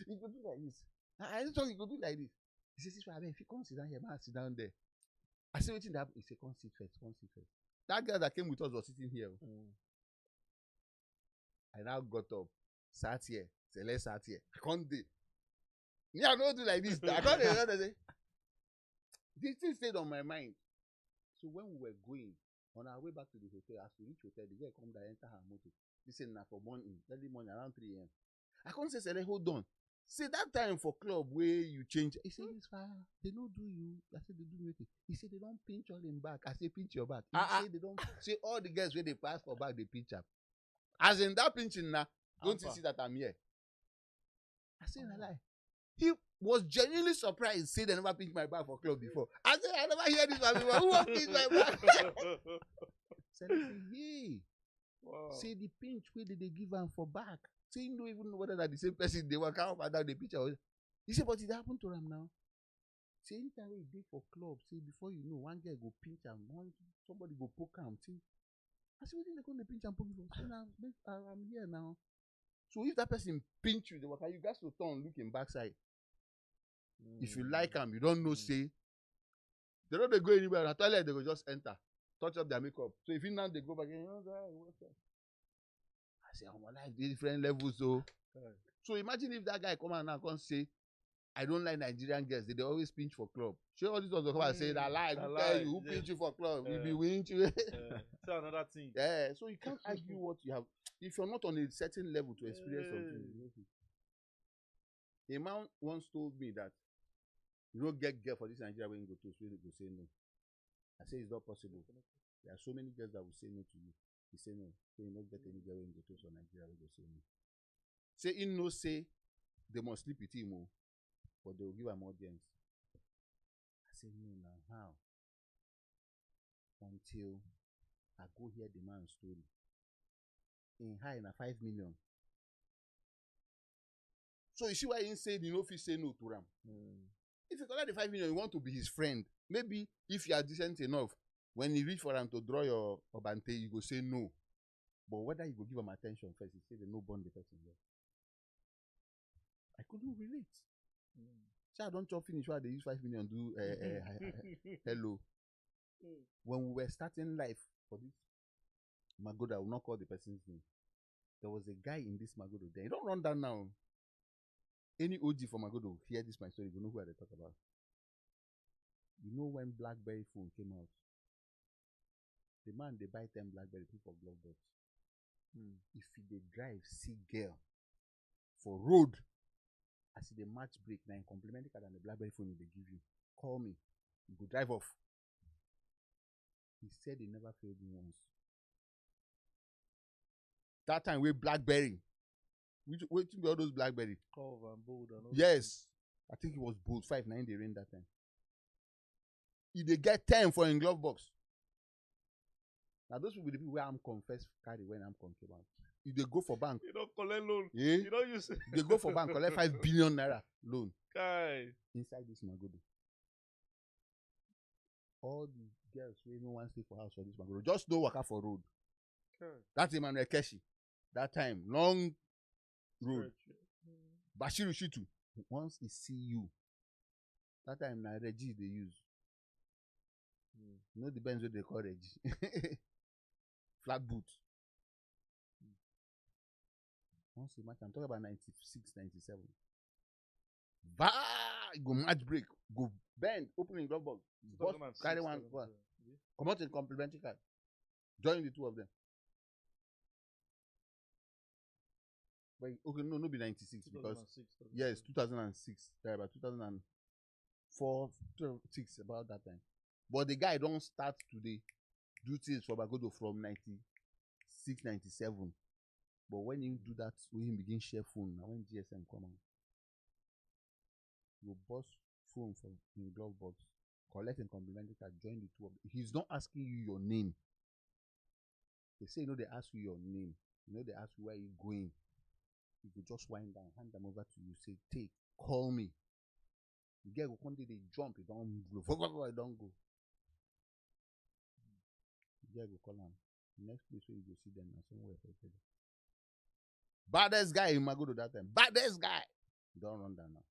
You could do like this. I just thought you could do like this. He says, if you come sit down here, man, sit down there. I say, waiting that he said, come sit first. That girl that came with us was sitting here. I now got up, sat here, Celeste sat here. I can't do. Yeah, I don't do like this. I can't do say. This thing stayed on my mind. So when we were going on our way back to the hotel, as we reach hotel, the girl come down, enter her motor. This is now for morning, early morning around 3 a.m. I can't say, Celeste, hold on. See that time for club where you change. He said, it's fine. They don't do you. I said, they do anything. He said, they don't pinch all in back. I said, pinch your back. He said, they don't. See, all the girls where they pass for back, they pinch up. As in that pinching now, don't you see that I'm here? I said, I lie. He was genuinely surprised. Say they never pinched my back for club before. I said, I never hear this one before. Who won't pinch my back? Said, hey. Wow. Say the pinch, where did they give him for back? So you don't even know whether that the same person they work out and down the picture. He said, but it happened to him now. Say anytime we did for club, say before you know, one guy go pinch him, somebody go poke him. See, I said, what did they go to pinch and poke him? So now I'm here now. So if that person pinch you, you guys will turn looking backside. If you like him, you don't know, say they don't go anywhere. At the toilet, they will just enter, touch up their makeup. So if you now they go back, you know, what's that? I say, my life different levels, so. So imagine if that guy come and now come say, I don't like Nigerian girls. They always pinch for club. Sure, all these ones will come and say that lie. Who pinch you for club? We be winning you. Say another thing. Yeah. So you can't argue what you have. If you're not on a certain level to experience something. A man once told me that you don't get girl for this Nigeria when you go to school, they go say no. I say it's not possible. There are so many girls that will say no to you. He say no. So you don't get any girl when you go to for Nigeria when you go say no. Say in no say they must sleep with him, but they will give him audience. I say no now. How? Until I go hear the man's story. In high na 5 million. So you see why he said you know if he say no to him. If you collect the 5 million, you want to be his friend. Maybe if you are decent enough, when you reach for him to draw your obante, you go say no. But whether you go give him attention first, he say they no bond the person there. I couldn't relate. So I don't chop finish why they use 5 million do hello. When we were starting life for this Magodo, I will not call the person's name. There was a guy in this Magodo there. You don't run down now. Any OG for Magodo hear this my story, you know who I talk about. You know when BlackBerry phone came out, the man they buy 10 BlackBerry people for glove box. If they drive see girl for road, I see the match break now in complimentary card and the BlackBerry phone they give you. Call me, you go drive off. He said he never failed me once. That time we BlackBerry. Which be all those BlackBerry? Curve and bold and all. Yes. I think it was bold 5.9 they ran that time. If they get 10 for in glove box. Now those will be the people where I'm confessed carry when I'm concerned about. If they go for bank. You don't collect loan. Yeah. You don't use it. They go for bank, collect 5 billion naira loan. Guy. Inside this Magodo. All the girls wey no wan stay for house for this Magoro just no waka for road. Okay. That Emmanuel Keshi, that time long road. Bashiru Shitu, once he see you, that time na Reggie they use. You know the Benz wey they call Reggie. Flat boot. Once he match, I'm talking about 96, 97. Bah! Go match break, go bend, opening glove box, boss, carry one, come out in complimentary card. Join the two of them. But okay, no be 96 because yes, 2006, about 2004, 6 about that time. But the guy don't start today. Do things for Bagodo from 96, 97. But when you do that, when you begin share phone, now when GSM come out, you boss phone from in glove box, collect and complimentary card, join the two of them. He's not asking you your name. They say, you know, they ask you your name. You know, they ask you where you going. You could just wind down, hand them over to you, say, take, call me. You get one day they jump, it don't blow. I don't go. You get go call them. Next place where you go see them now somewhere for each other. Baddest guy in Magodo that time. Baddest guy. Don't run down now.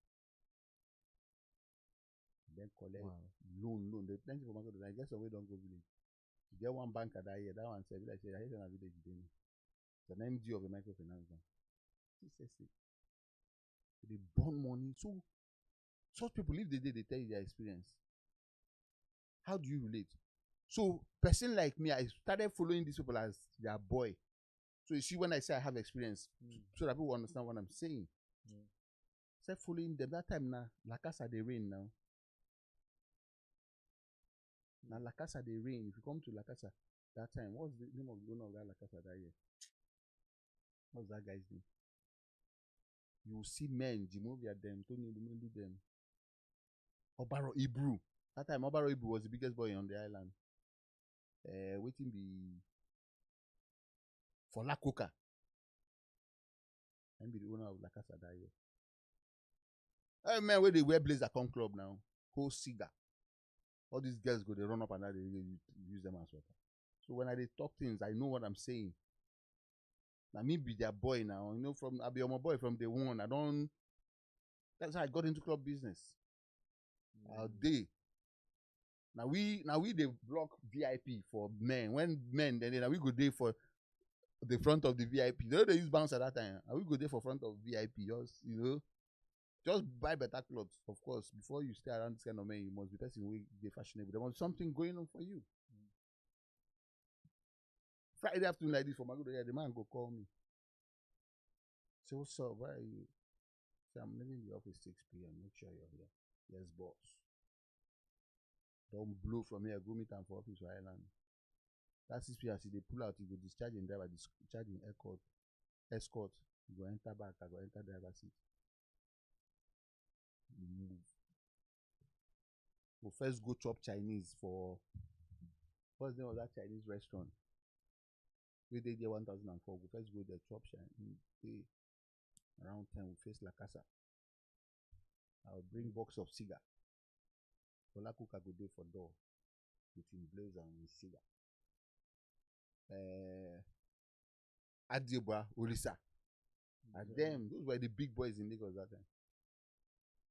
Then collect loan. There's plenty for Magodo. I guess we don't go village. You get one banker that year, that one said, like, I hate on a village. It's an MD of a microfinance bank. They burn money. So such people, if they did, they tell you their experience. How do you relate? So person like me, I started following these people as their boy. So you see, when I say I have experience, so that people understand what I'm saying. Start following them. That time now, La Casa they rain now. Now La Casa they rain. If you come to La Casa that time, what's the name of the owner of that La Casa that year? What's that guy's name? You will see men, Jimovia them, Tony Lumelu them. Obaro Ibru. That time Obaro Ibru was the biggest boy on the island. Waiting be for La Coca. And be the owner of La Casa that year. Hey man, where they wear Blazer Con Club now. Whole cigar. All these girls go, they run up and down, they use them as water. So when I talk things, I know what I'm saying. Now me be their boy now, you know, I be my boy from day one. That's how I got into club business. Our day. Now we they block VIP for men. When men, then we go there for the front of the VIP. They use bounce at that time. And we go there for front of VIP. Just buy better clothes, of course. Before you stay around this kind of men, you must be person who be fashionable. There was something going on for you. Friday afternoon like this for Magodo, the man go call me. Say, what's up? Where are you? Say, I'm leaving the office 6 p.m. Make sure you're here. Yes, boss. Don't blow from here. Go meet him for office for Island. That's 6 p.m. They pull out. You go discharge in driver, discharge in escort. You go enter back. I go enter driver seat. You move. We'll first go chop Chinese for what's the name of that Chinese restaurant? We did there 1004. We first go there, chop Chinese. Around 10, we face La Casa. I'll bring box of cigar. Ola Cook I go there for door with him blazer and his cigar. Adiobra, Orisa. And them, those were the big boys in Lagos that time.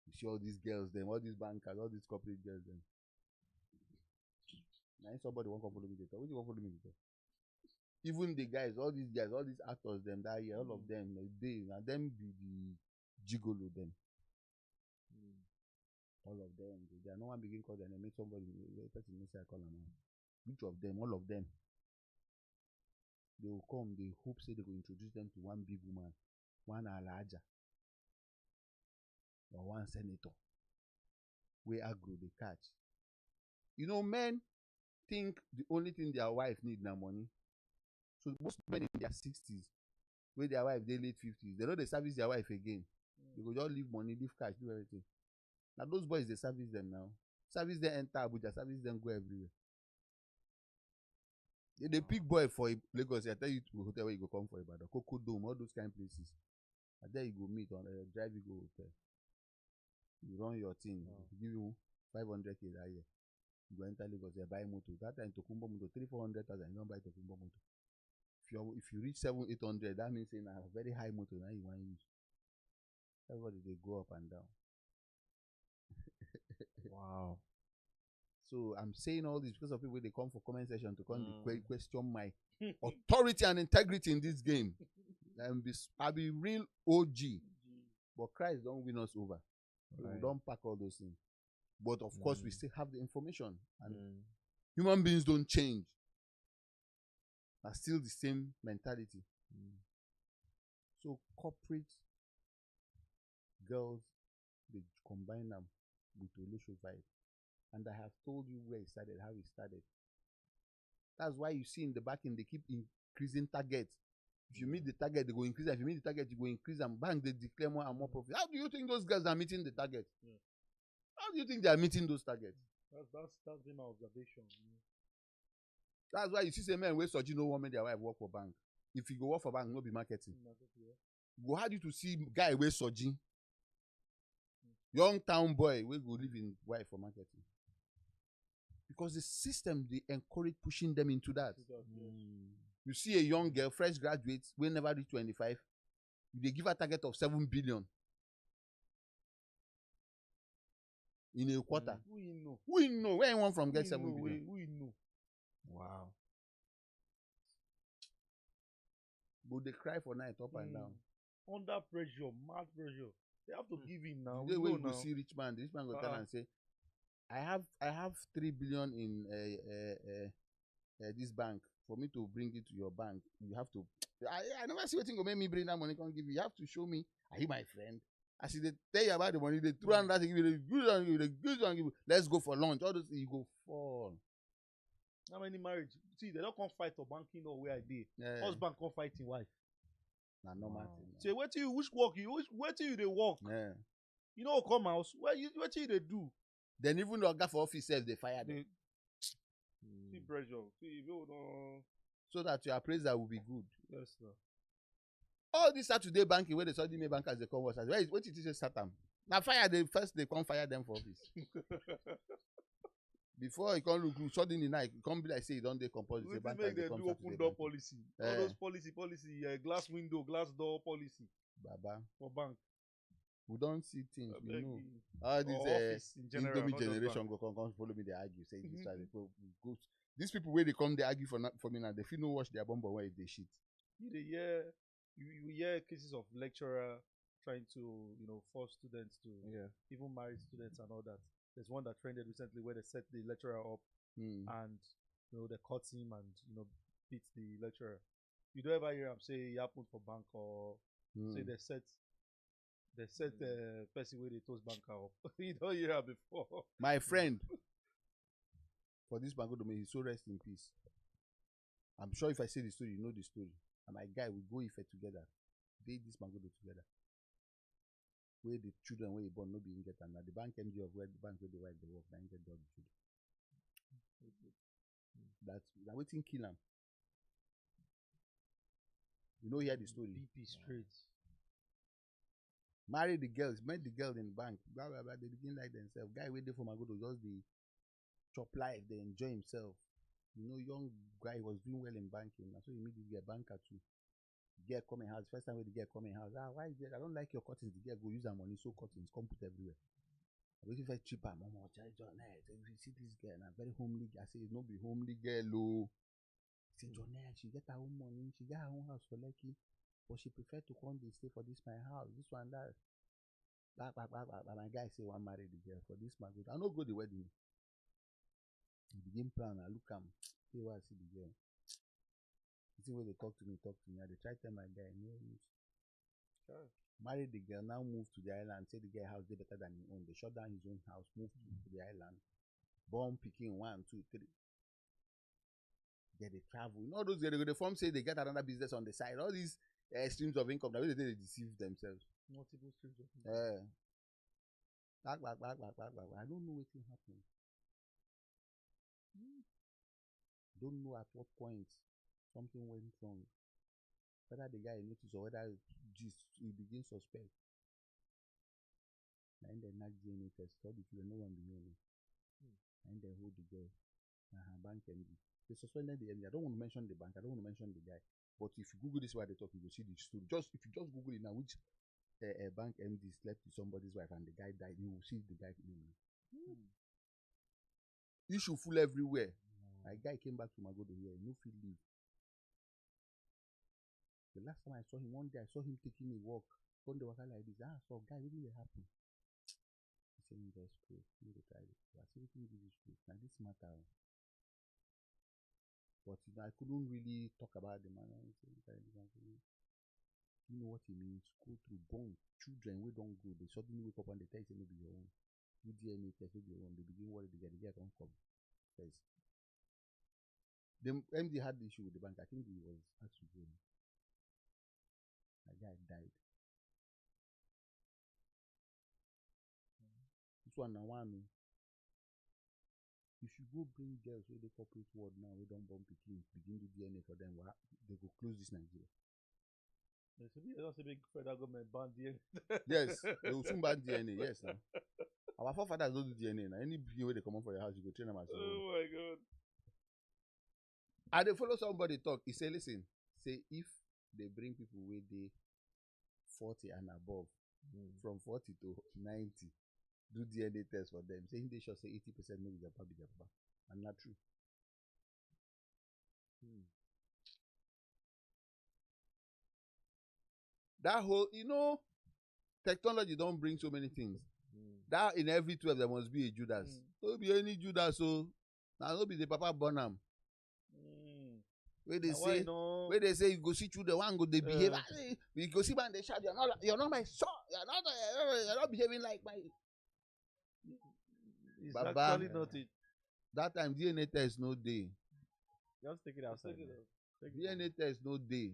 You see all these girls, them, all these bankers, all these corporate girls, them. Now somebody won't come follow me later. Who do you want to follow me later? Even the guys, all these actors, them that year, all of them, they and them be the gigolo them. All of them, they are no one begin call them. They make somebody, person may say I call them now. Each of them, all of them, they will come. They hope say they will introduce them to one big woman, one Alaja, or one senator. We agro they catch. You know, men think the only thing their wife need now money. So most men in their 60s, where their wife they late 50s, they know they service their wife again. They go just leave money, leave cash, do everything. Now those boys they service them now. Service them enter Abuja, service them go everywhere. They pick boy for Lagos. I tell you to hotel where you go come for Ibadan, Coco Dome, all those kind of places. And there you go meet on drive you go hotel. You run your thing, give you 500K that year. You go enter Lagos, you buy motor. That time Tokumbo motor 300,000-400,000. You don't buy Tokumbo motor. If you reach 700-800, that means in a very high motor now you want to use. Everybody they go up and down. Wow. So I'm saying all this because of people they come for comment section to come question my authority and integrity in this game. I'll be real OG. But Christ don't win us over. Right. We don't pack all those things. But of course, we still have the information. And human beings don't change. Are still the same mentality. So corporate girls, they combine them with Olosho vibe. And I have told you where it started, how it started. That's why you see in the back end, they keep increasing targets. If you meet the target, they go increase. If you meet the target, you go increase. And bang, they declare more and more profit. How do you think those guys are meeting the target? Yeah. How do you think they are meeting those targets? That's been my observation. That's why you see some men where Soji no woman their wife work for bank. If you go work for bank, no be marketing. Go hard you to see guy where Soji, young town boy, we go live in wife for marketing. Because the system they encourage pushing them into that. You see a young girl, fresh graduate, will never reach 25. They give a target of 7 billion in a quarter. We know. We know where anyone from get 7 billion. We know. Wow. But they cry for night up and down. Under pressure, mad pressure. They have to give in now. The We way know you now. see rich man, the rich man go tell and say, I have 3 billion in this bank. For me to bring it to your bank, you have to. I never see what thing go make me bring that money. Can't give you. You have to show me. Are you my friend? I see they tell you about the money. They throw and that give you the good one, give you the good one, give you. Let's go for lunch. All those you go fall. How many marriage? See, they don't come fight for banking or where I did. Yeah. Husband come fight in wife. Nah, no matter. Say, where till you which work you where till you they work? Yeah. You know, come house. Where till you they do? Then even the guy for office self, they fire them. See pressure. See, you know. So that your appraiser will be good. Yes, sir. All this Saturday banking where they saw the bankers they come was what did you say start them? Now fire them first, they come fire them for office. Before you can't look suddenly night, you can't be like say you don't they compose the bank. Make them do open door policy. All those policy, glass window, glass door policy. Baba. For bank. We don't see things, we know. You. All these Indomie general, generation go come follow me, they argue. Say this side, go. These people where they come, they argue for me now. They feel no wash their bumper where if they shit. You hear cases of lecturer trying to, force students to even married students and all that. There's one that trended recently where they set the lecturer up and they caught him and beat the lecturer. You don't ever hear him say it happened for bank or say they set person where they toast banker up. You don't hear him before. My friend for this bank to me, he's so rest in peace. I'm sure if I say the story, you know the story. And my guy will go Ife together. They this bank together. Where the children where he born no be get and the bank MD of where the bank where the wife they work, and get the other children. That's waiting kill him. You know hear the story. BP straight. Marry the girls, met the girl in the bank, blah blah blah. They begin like themselves. Guy waiting for my go to just the chop life, they enjoy himself. Young guy was doing well in banking. So he meet the girl banker too. Girl coming house. First time with the girl coming house. Why is that? I don't like your curtains. The girl go use her money, so curtains come put everywhere. I wait if I cheaper. Mama, John, if you see this girl, a very homely girl. I say it's not be homely girl, oh. Say John, she get her own money. She get her own house for Lekki, but she prefer to come and stay for this my house. This one that. Back. My guy say one marry the girl for this my good. I no go the wedding. He begin plan. I look am. See why I see the girl. See where they talk to me. I they try to tell my guy, no use. Sure. Marry the girl, now move to the island, say the girl house they better than his own. They shut down his own house, move to the island. Born picking 1, 2, 3. They travel. All those guys they form say they get another business on the side. All these streams of income, that way they deceive themselves. Multiple streams of income. Back. I don't know what will happen. Don't know at what point something went wrong. Whether the guy noticed or whether he begins suspect. And then next DNA test, all the children, no one be knowing. and they hold the girl. Bank MD. They suspended the MD. I don't want to mention the bank. I don't want to mention the guy. But if you Google this while they talk, you will see the story. If you just Google it now, which bank MD slept with somebody's wife and the guy died, you will see the guy name. Issue full everywhere. My guy came back to Magodo here. No feel leave. The last time I saw him, one day I saw him taking a walk. Come the waka like this. So guy, what will happen? He said, just pray. Need to try it. I said, what give you straight? Now this matter. But you know, I couldn't really talk about the man. You know what it means? Go through bomb. Children we don't go. They suddenly wake up and they tell you maybe your own. You DNA test maybe your own. They begin worry. They get on come first. The MD had the issue with the bank. I think he was asked to go. My guy died. This one now one. If you go bring girls with the corporate world now, we don't bump begin do DNA for them. They go close this Nigeria. There's a big federal government ban DNA. Yes, they will soon ban DNA. Yes, now. Our forefathers don't do DNA now. Any way they come on for your house, you go train them as well. Oh my God. And they follow somebody talk. He say, listen, say if they bring people with the 40 and above, from 40 to 90, do DNA test for them. Saying they should say 80% maybe their papa. And not true. That whole, technology don't bring so many things. That in every 12 there must be a Judas. Don't be any Judas, so now don't be the Papa Bonham. Where they say you go see through the one go they behave. You go see man they shout, you're not my son. You're not behaving like my. It's actually not it. That time DNA test no day. Just take it outside. Take it out. DNA test no day.